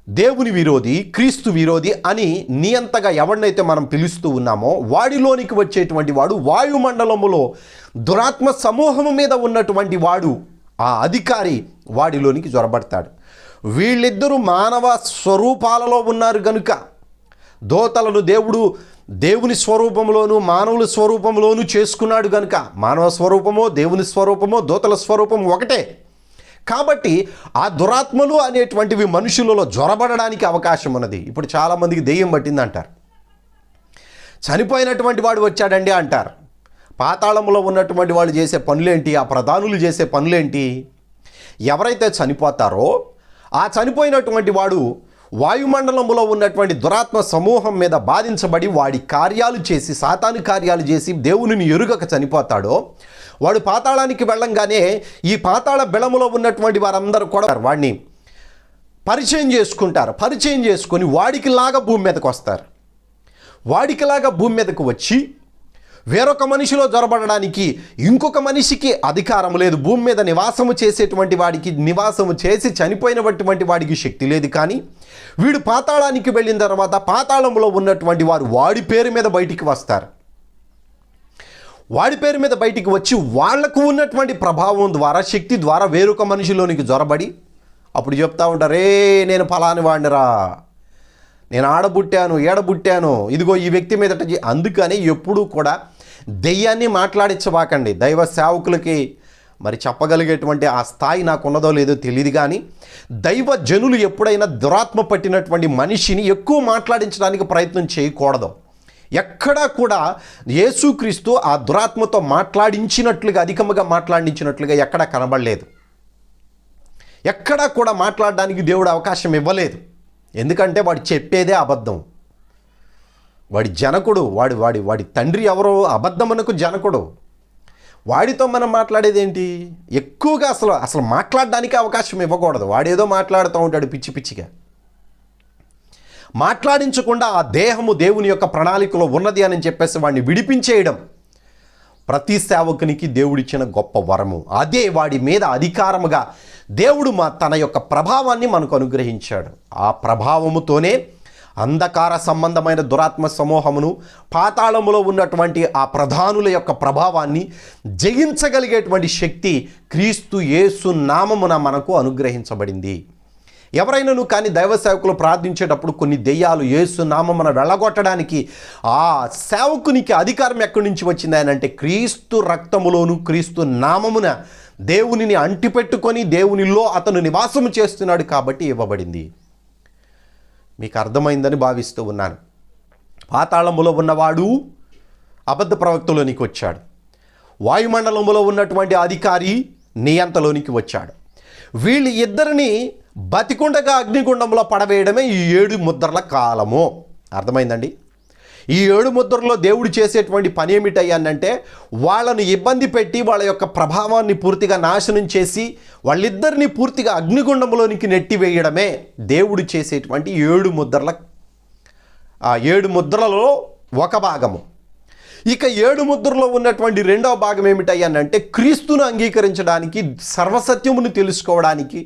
దేవుని విరోధి, క్రీస్తు విరోధి అని నియంతగా ఎవరినైతే మనం పిలుస్తూ ఉన్నామో వాడిలోనికి వచ్చేటువంటి వాడు వాయుమండలములో దురాత్మ సమూహము మీద ఉన్నటువంటి వాడు, ఆ అధికారి వాడిలోనికి జొరబడతాడు. వీళ్ళిద్దరూ మానవ స్వరూపాలలో ఉన్నారు కనుక దోతలను దేవుని స్వరూపంలోను మానవుల స్వరూపంలోను చేసుకున్నాడు కనుక, మానవ స్వరూపమో దేవుని స్వరూపమో దోతల స్వరూపం ఒకటే. కాబట్టి ఆ దురాత్మలు అనేటువంటివి మనుషులలో జొరబడడానికి అవకాశం ఉన్నది. ఇప్పుడు చాలామందికి దెయ్యం పట్టింది అంటారు. చనిపోయినటువంటి వాడు వచ్చాడండి అంటారు. పాతాళంలో ఉన్నటువంటి వాళ్ళు చేసే పనులేంటి? ఆ ప్రధానులు చేసే పనులేంటి? ఎవరైతే చనిపోతారో ఆ చనిపోయినటువంటి వాడు వాయుమండలంలో ఉన్నటువంటి దురాత్మ సమూహం మీద బాధించబడి వాడి కార్యాలు చేసి, సాతాను కార్యాలు చేసి దేవునిని ఎరుగక చనిపోతాడో వాడు పాతాళానికి వెళ్ళంగానే ఈ పాతాళ బెళములో ఉన్నటువంటి వారందరూ కూడా వాడిని పరిచయం చేసుకొని వాడికిలాగా భూమి మీదకి వస్తారు. వాడికిలాగా భూమి మీదకు వచ్చి వేరొక మనిషిలో జొరబడడానికి ఇంకొక మనిషికి అధికారం లేదు. భూమి మీద నివాసము చేసేటువంటి వాడికి, నివాసము చేసి చనిపోయినటువంటి వాడికి శక్తి లేదు. కానీ వీడు పాతాళానికి వెళ్ళిన తర్వాత పాతాళంలో ఉన్నటువంటి వారు వాడి పేరు మీద బయటికి వస్తారు. వాడి పేరు మీద బయటికి వచ్చి వాళ్లకు ఉన్నటువంటి ప్రభావం ద్వారా, శక్తి ద్వారా వేరొక మనిషిలోనికి జొరబడి అప్పుడు చెప్తా ఉంటారు, నేను ఫలాని వాడినిరా, నేను ఏడబుట్టాను, ఇదిగో ఈ వ్యక్తి మీద. అందుకని ఎప్పుడూ కూడా దెయ్యాన్ని మాట్లాడించబాకండి. దైవ సేవకులకి మరి చెప్పగలిగేటువంటి ఆ స్థాయి నాకు ఉన్నదో లేదో తెలియదు. కానీ దైవ జనులు ఎప్పుడైనా దురాత్మ పట్టినటువంటి మనిషిని ఎక్కువ మాట్లాడించడానికి ప్రయత్నం చేయకూడదు. ఎక్కడా కూడా యేసుక్రీస్తు ఆ దురాత్మతో అధికముగా మాట్లాడించినట్లుగా ఎక్కడా కనబడలేదు. ఎక్కడా కూడా మాట్లాడడానికి దేవుడు అవకాశం ఇవ్వలేదు. ఎందుకంటే వాడు చెప్పేదే అబద్ధం. వాడి జనకుడు, వాడి తండ్రి ఎవరో అబద్ధమునకు జనకుడు. వాడితో మనం మాట్లాడేది ఏంటి? ఎక్కువగా అసలు మాట్లాడడానికి అవకాశం ఇవ్వకూడదు. వాడేదో మాట్లాడుతూ ఉంటాడు పిచ్చి పిచ్చిగా. మాట్లాడించకుండా ఆ దేహము దేవుని యొక్క ప్రణాళికలో ఉన్నది అని చెప్పేసి వాడిని విడిపించేయడం ప్రతి సేవకునికి దేవుడిచ్చిన గొప్ప వరము. అదే వాడి మీద అధికారముగా దేవుడు తన యొక్క ప్రభావాన్ని మనకు అనుగ్రహించాడు. ఆ ప్రభావముతోనే అంధకార సంబంధమైన దురాత్మ సమూహమును, పాతాళములో ఉన్నటువంటి ఆ ప్రధానుల యొక్క ప్రభావాన్ని జయించగలిగేటువంటి శక్తి క్రీస్తు యేసు నామమున మనకు అనుగ్రహించబడింది. ఎవరైనాను కానీ దైవ సేవకులు ప్రార్థించేటప్పుడు కొన్ని దెయ్యాలు యేసు నామమున వెళ్ళగొట్టడానికి ఆ సేవకునికి అధికారం ఎక్కడి నుంచి వచ్చింది అని అంటే క్రీస్తు రక్తములోను క్రీస్తు నామమున దేవునిని అంటిపెట్టుకొని దేవునిలో అతను నివాసము చేస్తున్నాడు కాబట్టి ఇవ్వబడింది. మీకు అర్థమైందని భావిస్తూ ఉన్నాను. పాతాళములో ఉన్నవాడు అబద్ధ ప్రవక్తలోనికి వచ్చాడు. వాయుమండలములో ఉన్నటువంటి అధికారి నియంతలోనికి వచ్చాడు. వీళ్ళు ఇద్దరిని బతికుండగా అగ్నిగుండంలో పడవేయడమే ఈ 7 ముద్రల కాలము. అర్థమైందండి? ఈ 7 ముద్రలో దేవుడు చేసేటువంటి పని ఏమిటయ్యానంటే వాళ్ళను ఇబ్బంది పెట్టి వాళ్ళ యొక్క ప్రభావాన్ని పూర్తిగా నాశనం చేసి వాళ్ళిద్దరిని పూర్తిగా అగ్నిగుండంలోనికి నెట్టివేయడమే దేవుడు చేసేటువంటి 7 ముద్రల 7 ముద్రలలో ఒక భాగము. ఇక 7 ముద్రలో ఉన్నటువంటి రెండవ భాగం ఏమిటయ్యానంటే క్రీస్తును అంగీకరించడానికి, సర్వసత్యమును తెలుసుకోవడానికి,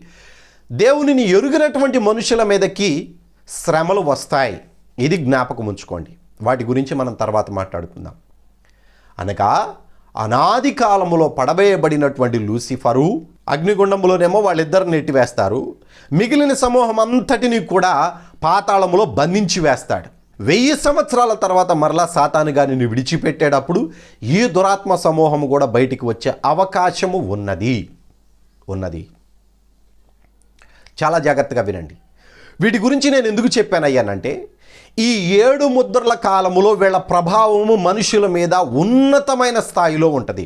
దేవునిని ఎరుగినటువంటి మనుషుల మీదకి శ్రమలు వస్తాయి. ఇది జ్ఞాపకం ఉంచుకోండి. వాటి గురించి మనం తర్వాత మాట్లాడుకుందాం. అనగా అనాది కాలములో పడవేయబడినటువంటి లూసిఫరు అగ్నిగుండంలోనేమో వాళ్ళిద్దరిని నెట్టివేస్తారు. మిగిలిన సమూహం అంతటిని కూడా పాతాళములో బంధించి వేస్తాడు. 1000 సంవత్సరాల తర్వాత మరలా సాతాను గారిని విడిచిపెట్టేటప్పుడు ఈ దురాత్మ సమూహము కూడా బయటికి వచ్చే అవకాశము ఉన్నది. చాలా జాగ్రత్తగా వినండి. వీటి గురించి నేను ఎందుకు చెప్పానయ్యానంటే ఈ 7 ముద్రల కాలములో వీళ్ళ ప్రభావము మనుషుల మీద ఉన్నతమైన స్థాయిలో ఉంటుంది.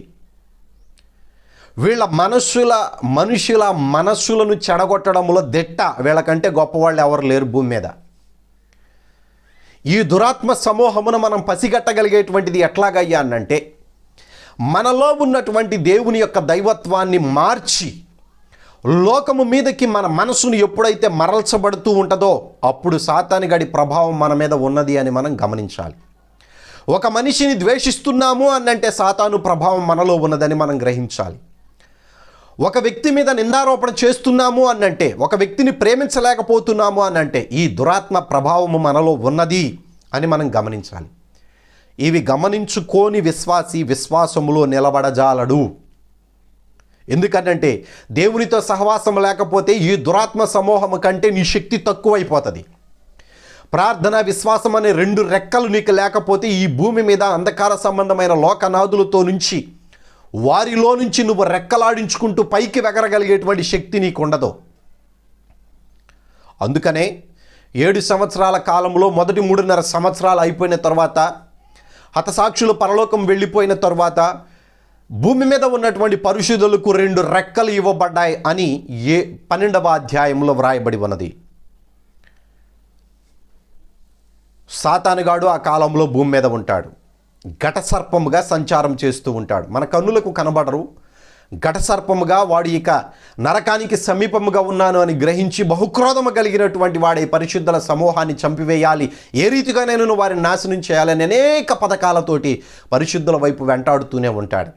వీళ్ళ మనుషుల మనస్సులను చెడగొట్టడంలో దిట్ట. వీళ్ళకంటే గొప్పవాళ్ళు ఎవరు లేరు భూమి మీద. ఈ దురాత్మ సమూహమును మనం పసిగట్టగలిగేటువంటిది ఎట్లాగయ్యా అనంటే మనలో ఉన్నటువంటి దేవుని యొక్క దైవత్వాన్ని మార్చి లోకము మీదకి మన మనసును ఎప్పుడైతే మరల్చబడుతూ ఉంటుందో అప్పుడు సాతానుగాడి ప్రభావం మన మీద ఉన్నది అని మనం గమనించాలి. ఒక మనిషిని ద్వేషిస్తున్నాము అనంటే సాతాను ప్రభావం మనలో ఉన్నదని మనం గ్రహించాలి. ఒక వ్యక్తి మీద నిందారోపణ చేస్తున్నాము అనంటే, ఒక వ్యక్తిని ప్రేమించలేకపోతున్నాము అనంటే ఈ దురాత్మ ప్రభావము మనలో ఉన్నది అని మనం గమనించాలి. ఇవి గమనించుకోని విశ్వాసములో నిలబడజాలడు. ఎందుకంటే దేవునితో సహవాసం లేకపోతే ఈ దురాత్మ సమూహము కంటే నీ శక్తి తక్కువైపోతుంది. ప్రార్థన, విశ్వాసం అనే 2 రెక్కలు నీకు లేకపోతే ఈ భూమి మీద అంధకార సంబంధమైన లోకనాథులతో నుంచి వారిలో నుంచి నువ్వు రెక్కలాడించుకుంటూ పైకి ఎగరగలిగేటువంటి శక్తి నీకు ఉండదు. అందుకనే 7 సంవత్సరాల కాలంలో మొదటి 3.5 సంవత్సరాలు అయిపోయిన తర్వాత, హతసాక్షులు పరలోకం వెళ్ళిపోయిన తర్వాత భూమి మీద ఉన్నటువంటి పరిశుద్ధులకు 2 రెక్కలు ఇవ్వబడ్డాయి అని 12వ అధ్యాయంలో వ్రాయబడి ఉన్నది. సాతానుగాడు ఆ కాలంలో భూమి మీద ఉంటాడు. ఘటసర్పముగా సంచారం చేస్తూ ఉంటాడు. మన కన్నులకు కనబడరు. ఘటసర్పముగా వాడు ఇక నరకానికి సమీపముగా ఉన్నాను అని గ్రహించి బహుక్రోధము కలిగినటువంటి వాడే పరిశుద్ధుల సమూహాన్ని చంపివేయాలి, ఏ రీతిగా నేను వారిని నాశనం చేయాలని అనేక పథకాలతోటి పరిశుద్ధుల వైపు వెంటాడుతూనే ఉంటాడు.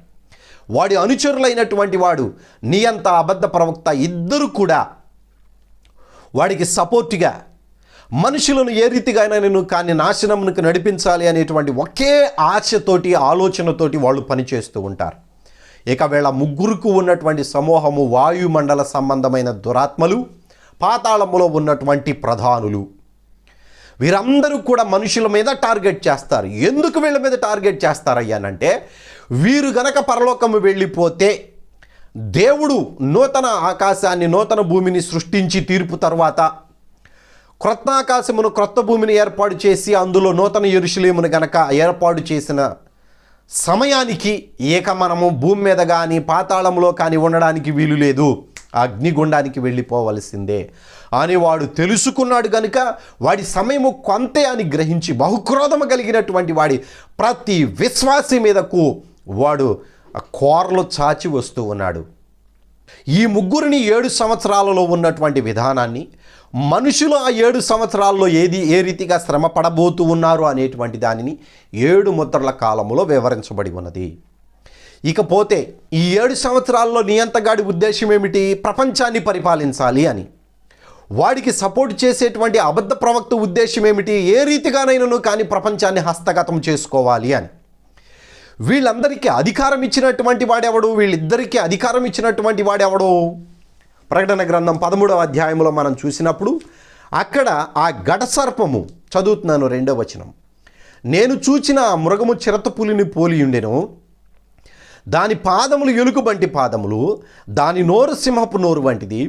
వాడి అనుచరులైనటువంటి వాడు నియంత, అబద్ధ ప్రవక్త ఇద్దరు కూడా వాడికి సపోర్ట్గా మనుషులను ఏ రీతిగా నేను కానీ నాశనమునకు నడిపించాలి అనేటువంటి ఒకే ఆశతోటి, ఆలోచనతోటి వాళ్ళు పనిచేస్తూ ఉంటారు. ఇక వీళ్ళ ముగ్గురుకు ఉన్నటువంటి సమూహము వాయుమండల సంబంధమైన దురాత్మలు, పాతాళములో ఉన్నటువంటి ప్రధానులు. వీరందరూ కూడా మనుషుల మీద టార్గెట్ చేస్తారు. ఎందుకు వీళ్ళ మీద టార్గెట్ చేస్తారయ్యానంటే వీరు గనక పరలోకము వెళ్ళిపోతే దేవుడు నూతన ఆకాశాన్ని, నూతన భూమిని సృష్టించి తీర్పు తర్వాత క్రొత్త ఆకాశమును, క్రొత్త భూమిని ఏర్పాటు చేసి అందులో నూతన యెరూషలేమును గనక ఏర్పాటు చేసిన సమయానికి ఇక మనము భూమి మీద కానీ పాతాళంలో కానీ ఉండడానికి వీలు లేదు. అగ్నిగుండానికి వెళ్ళిపోవలసిందే అని వాడు తెలుసుకున్నాడు కనుక వాడి సమయము కొంతే అని గ్రహించి బహుక్రోధము కలిగినటువంటి వాడి ప్రతి విశ్వాసి మీదకు వాడు కోరలు చాచి వస్తూ ఉన్నాడు. ఈ ముగ్గురిని 7 సంవత్సరాలలో ఉన్నటువంటి విధానాన్ని, మనుషులు ఆ 7 సంవత్సరాల్లో ఏ రీతిగా శ్రమ పడబోతూ ఉన్నారు అనేటువంటి దానిని 7 ముద్రల కాలములో వివరించబడి ఉన్నది. ఇకపోతే ఈ 7 సంవత్సరాల్లో నియంతగాడి ఉద్దేశం ఏమిటి? ప్రపంచాన్ని పరిపాలించాలి అని. వాడికి సపోర్ట్ చేసేటువంటి అబద్ధ ప్రవక్త ఉద్దేశం ఏమిటి? ఏ రీతిగానైనాను కానీ ప్రపంచాన్ని హస్తగతం చేసుకోవాలి అని. వీళ్ళందరికీ అధికారం ఇచ్చినటువంటి వాడెవడు? వీళ్ళిద్దరికీ అధికారం ఇచ్చినటువంటి వాడెవడు? ప్రకటన గ్రంథం 13వ అధ్యాయంలో మనం చూసినప్పుడు అక్కడ ఆ ఘటసర్పము, చదువుతున్నాను 2వ వచనం, నేను చూచిన ఆ మృగము చిరతపులిని పోలి ఉండెను, దాని పాదములు ఎలుగుబంటి పాదములు, దాని నోరు సింహపు నోరు వంటిది.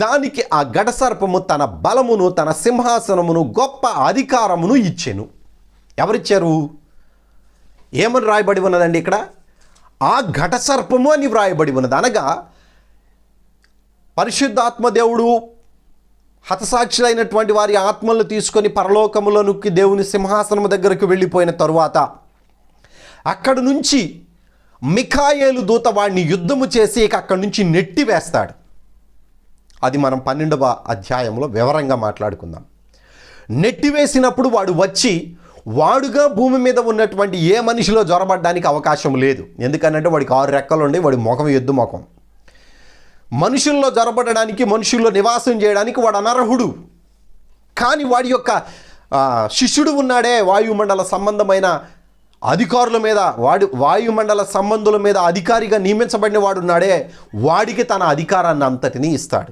దానికి ఆ ఘటసర్పము తన బలమును, తన సింహాసనమును, గొప్ప అధికారమును ఇచ్చెను. ఎవరిచ్చారు? ఏమని వ్రాయబడి ఉన్నదండి ఇక్కడ? ఆ ఘటసర్పము అని వ్రాయబడి ఉన్నది. అనగా పరిశుద్ధాత్మ దేవుడు హతసాక్షులైనటువంటి వారి ఆత్మలను తీసుకొని పరలోకములోనికి దేవుని సింహాసనము దగ్గరకు వెళ్ళిపోయిన తరువాత అక్కడి నుంచి మిఖాయేలు దూత వాడిని యుద్ధము చేసి అక్కడి నుంచి నెట్టివేస్తాడు. అది మనం 12వ అధ్యాయంలో వివరంగా మాట్లాడుకుందాం. నెట్టివేసినప్పుడు వాడు వచ్చి వాడుగా భూమి మీద ఉన్నటువంటి ఏ మనిషిలో జ్వరబడ్డానికి అవకాశం లేదు. ఎందుకనంటే వాడికి 6 రెక్కలు ఉండి వాడి ముఖం ఎద్దు ముఖం. మనుషుల్లో జ్వరబడడానికి, మనుషుల్లో నివాసం చేయడానికి వాడు అనర్హుడు. కానీ వాడి యొక్క శిష్యుడు ఉన్నాడే, వాయుమండల సంబంధమైన అధికారుల మీద, వాయుమండల సంబంధుల మీద అధికారిగా నియమించబడిన వాడు ఉన్నాడే, వాడికి తన అధికారాన్ని అంతటినీ ఇస్తాడు.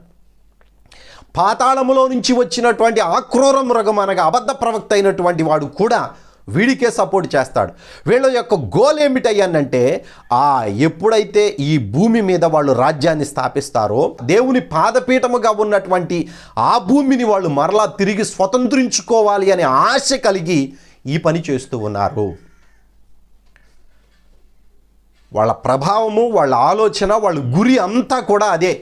పాతాళములో నుంచి వచ్చినటువంటి ఆక్రూర మృగం అనగా అబద్ధ ప్రవక్త అయినటువంటి వాడు కూడా వీడికే సపోర్ట్ చేస్తాడు. వీళ్ళ యొక్క గోల్ ఏమిటయ్యానంటే, ఎప్పుడైతే ఈ భూమి మీద వాళ్ళు రాజ్యాన్ని స్థాపిస్తారో, దేవుని పాదపీఠముగా ఉన్నటువంటి ఆ భూమిని వాళ్ళు మరలా తిరిగి స్వతంత్రించుకోవాలి అనే ఆశ కలిగి ఈ పని చేస్తూ ఉన్నారు. వాళ్ళ ప్రభావము, వాళ్ళ ఆలోచన, వాళ్ళ గురి అంతా కూడా అదే.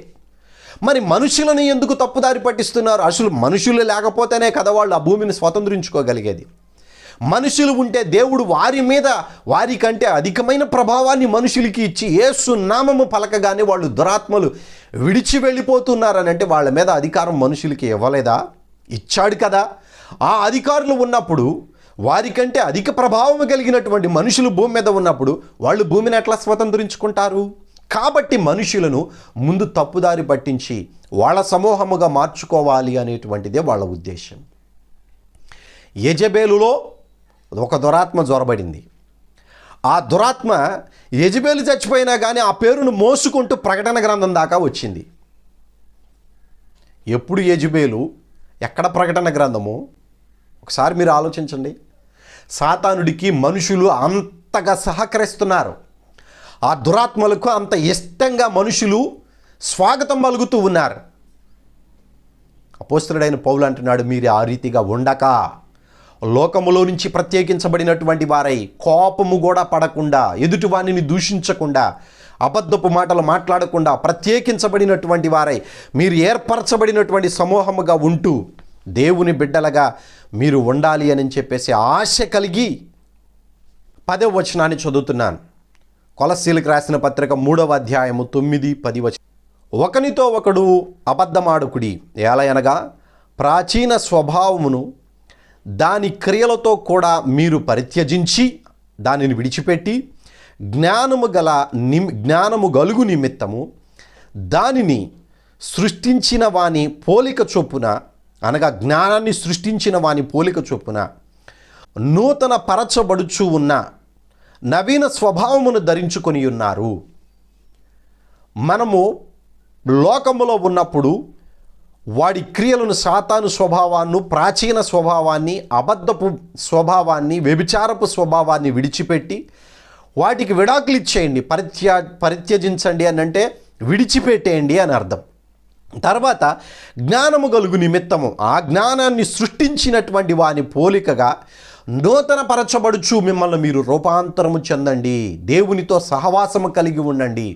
మరి మనుషులను ఎందుకు తప్పుదారి పట్టిస్తున్నారు? అసలు మనుషులు లేకపోతేనే కదా వాళ్ళు ఆ భూమిని స్వతంత్రించుకోగలిగేది. మనుషులు ఉంటే దేవుడు వారి మీద వారికంటే అధికమైన ప్రభావాన్ని మనుషులకి ఇచ్చి యేసు నామము పలకగానే వాళ్ళు దురాత్మలు విడిచి వెళ్ళిపోతున్నారని అంటే వాళ్ళ మీద అధికారం మనుషులకి ఇవ్వలేదా? ఇచ్చాడు కదా. ఆ అధికారులు ఉన్నప్పుడు, వారికంటే అధిక ప్రభావం కలిగినటువంటి మనుషులు భూమి మీద ఉన్నప్పుడు వాళ్ళు భూమిని ఎట్లా స్వతంత్రించుకుంటారు? కాబట్టి మనుషులను ముందు తప్పుదారి పట్టించి వాళ్ళ సమూహముగా మార్చుకోవాలి అనేటువంటిదే వాళ్ళ ఉద్దేశం. యెజబేలులో ఒక దురాత్మ జ్వరబడింది. ఆ దురాత్మ యెజబేలు చచ్చిపోయినా కానీ ఆ పేరును మోసుకుంటూ ప్రకటన గ్రంథం దాకా వచ్చింది. ఎప్పుడు యెజబేలు, ఎక్కడ ప్రకటన గ్రంథము? ఒకసారి మీరు ఆలోచించండి. సాతానుడికి మనుషులు అంతగా సహకరిస్తున్నారు. ఆ దురాత్మలకు అంత ఇష్టంగా మనుషులు స్వాగతం పలుకుతూ ఉన్నారు. అపోస్తలుడైన పౌలు అంటున్నాడు, మీరు ఆ రీతిగా ఉండక లోకములో నుంచి ప్రత్యేకించబడినటువంటి వారై కోపము కూడా పడకుండా, ఎదుటివాణిని దూషించకుండా, అబద్ధపు మాటలు మాట్లాడకుండా ప్రత్యేకించబడినటువంటి వారై మీరు ఏర్పరచబడినటువంటి సమూహముగా ఉంటూ దేవుని బిడ్డలుగా మీరు ఉండాలి అని చెప్పేసి ఆశ కలిగి 10వ వచనాన్ని చదువుతున్నాను. కొలస్సీలకు రాసిన పత్రిక 3వ అధ్యాయము 9, 10 వచనం. ఒకనితో ఒకడు అబద్ధమాడుకుడి, ఏలయనగా ప్రాచీన స్వభావమును దాని క్రియలతో కూడా మీరు పరిత్యజించి దానిని విడిచిపెట్టి జ్ఞానము గలుగు నిమిత్తము దానిని సృష్టించిన వాని పోలిక చొప్పున, అనగా జ్ఞానాన్ని సృష్టించిన వాని పోలిక చొప్పున నూతన పరచబడుచు ఉన్న నవీన స్వభావమును ధరించుకొని ఉన్నారు. మనము లోకములో ఉన్నప్పుడు వాడి క్రియలను, సాతాను స్వభావాన్ని, ప్రాచీన స్వభావాన్ని, అబద్ధపు స్వభావాన్ని, వ్యభిచారపు స్వభావాన్ని విడిచిపెట్టి వాటికి విడాకులు ఇచ్చేయండి, పరిత్యజించండి అని అంటే విడిచిపెట్టేయండి అని అర్థం. తర్వాత జ్ఞానము గలుగు నిమిత్తము ఆ జ్ఞానాన్ని సృష్టించినటువంటి వాని పోలికగా నూతన పరచబడుచు మిమ్మల్ని మీరు రూపాంతరము చెందండి, దేవునితో సహవాసము కలిగి ఉండండి,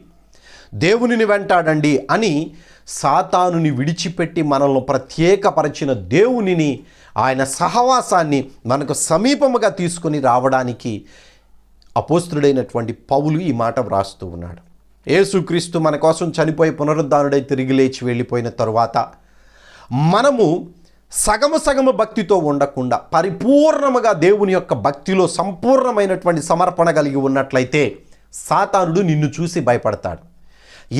దేవునిని వెంటాడండి అని సాతానుని విడిచిపెట్టి మనల్ని ప్రత్యేకపరిచిన దేవునిని, ఆయన సహవాసాన్ని మనకు సమీపముగా తీసుకొని రావడానికి అపోస్తుడైనటువంటి పౌలు ఈ మాట వ్రాస్తూ ఉన్నాడు. యేసుక్రీస్తు మన కోసం చనిపోయి పునరుద్ధానుడై తిరిగి లేచి వెళ్ళిపోయిన తరువాత మనము సగము భక్తితో ఉండకుండా పరిపూర్ణముగా దేవుని యొక్క భక్తిలో సంపూర్ణమైనటువంటి సమర్పణ కలిగి ఉన్నట్లయితే సాతానుడు నిన్ను చూసి భయపడతాడు.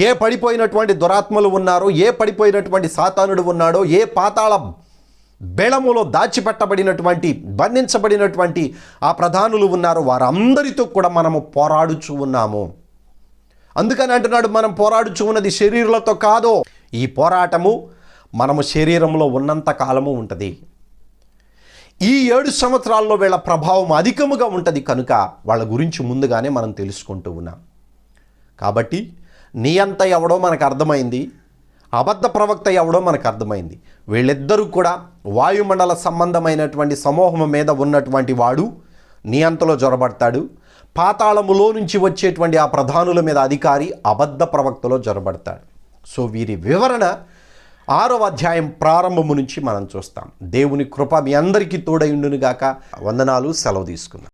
ఏ పడిపోయినటువంటి దురాత్మలు ఉన్నారో, ఏ పడిపోయినటువంటి సాతానుడు ఉన్నాడో, ఏ పాతాళ బెళములో దాచిపెట్టబడినటువంటి, బంధించబడినటువంటి ఆ ప్రధానులు ఉన్నారో వారందరితో కూడా మనము పోరాడుచూ ఉన్నాము. అందుకని అంటున్నాడు, మనం పోరాడుచూ ఉన్నది శరీరాలతో కాదో. ఈ పోరాటము మనము శరీరంలో ఉన్నంత కాలము ఉంటుంది. ఈ 7 సంవత్సరాల్లో వీళ్ళ ప్రభావం అధికముగా ఉంటుంది కనుక వాళ్ళ గురించి ముందుగానే మనం తెలుసుకుంటూ ఉన్నాం. కాబట్టి నీ అంత ఎవడో మనకు అర్థమైంది, అబద్ధ ప్రవక్త ఎవడో మనకు అర్థమైంది. వీళ్ళిద్దరూ కూడా వాయుమండల సంబంధమైనటువంటి సమూహం మీద ఉన్నటువంటి వాడు నీ అంతలో జొరబడతాడు. పాతాళములో నుంచి వచ్చేటువంటి ఆ ప్రధానుల మీద అధికారి అబద్ధ ప్రవక్తలో జొరబడతాడు. సో వీరి వివరణ 6వ అధ్యాయం ప్రారంభము నుంచి మనం చూస్తాం. దేవుని కృప మీ అందరికీ తోడై ఉండును గాక. వందనాలు. సెలవు తీసుకుందాం.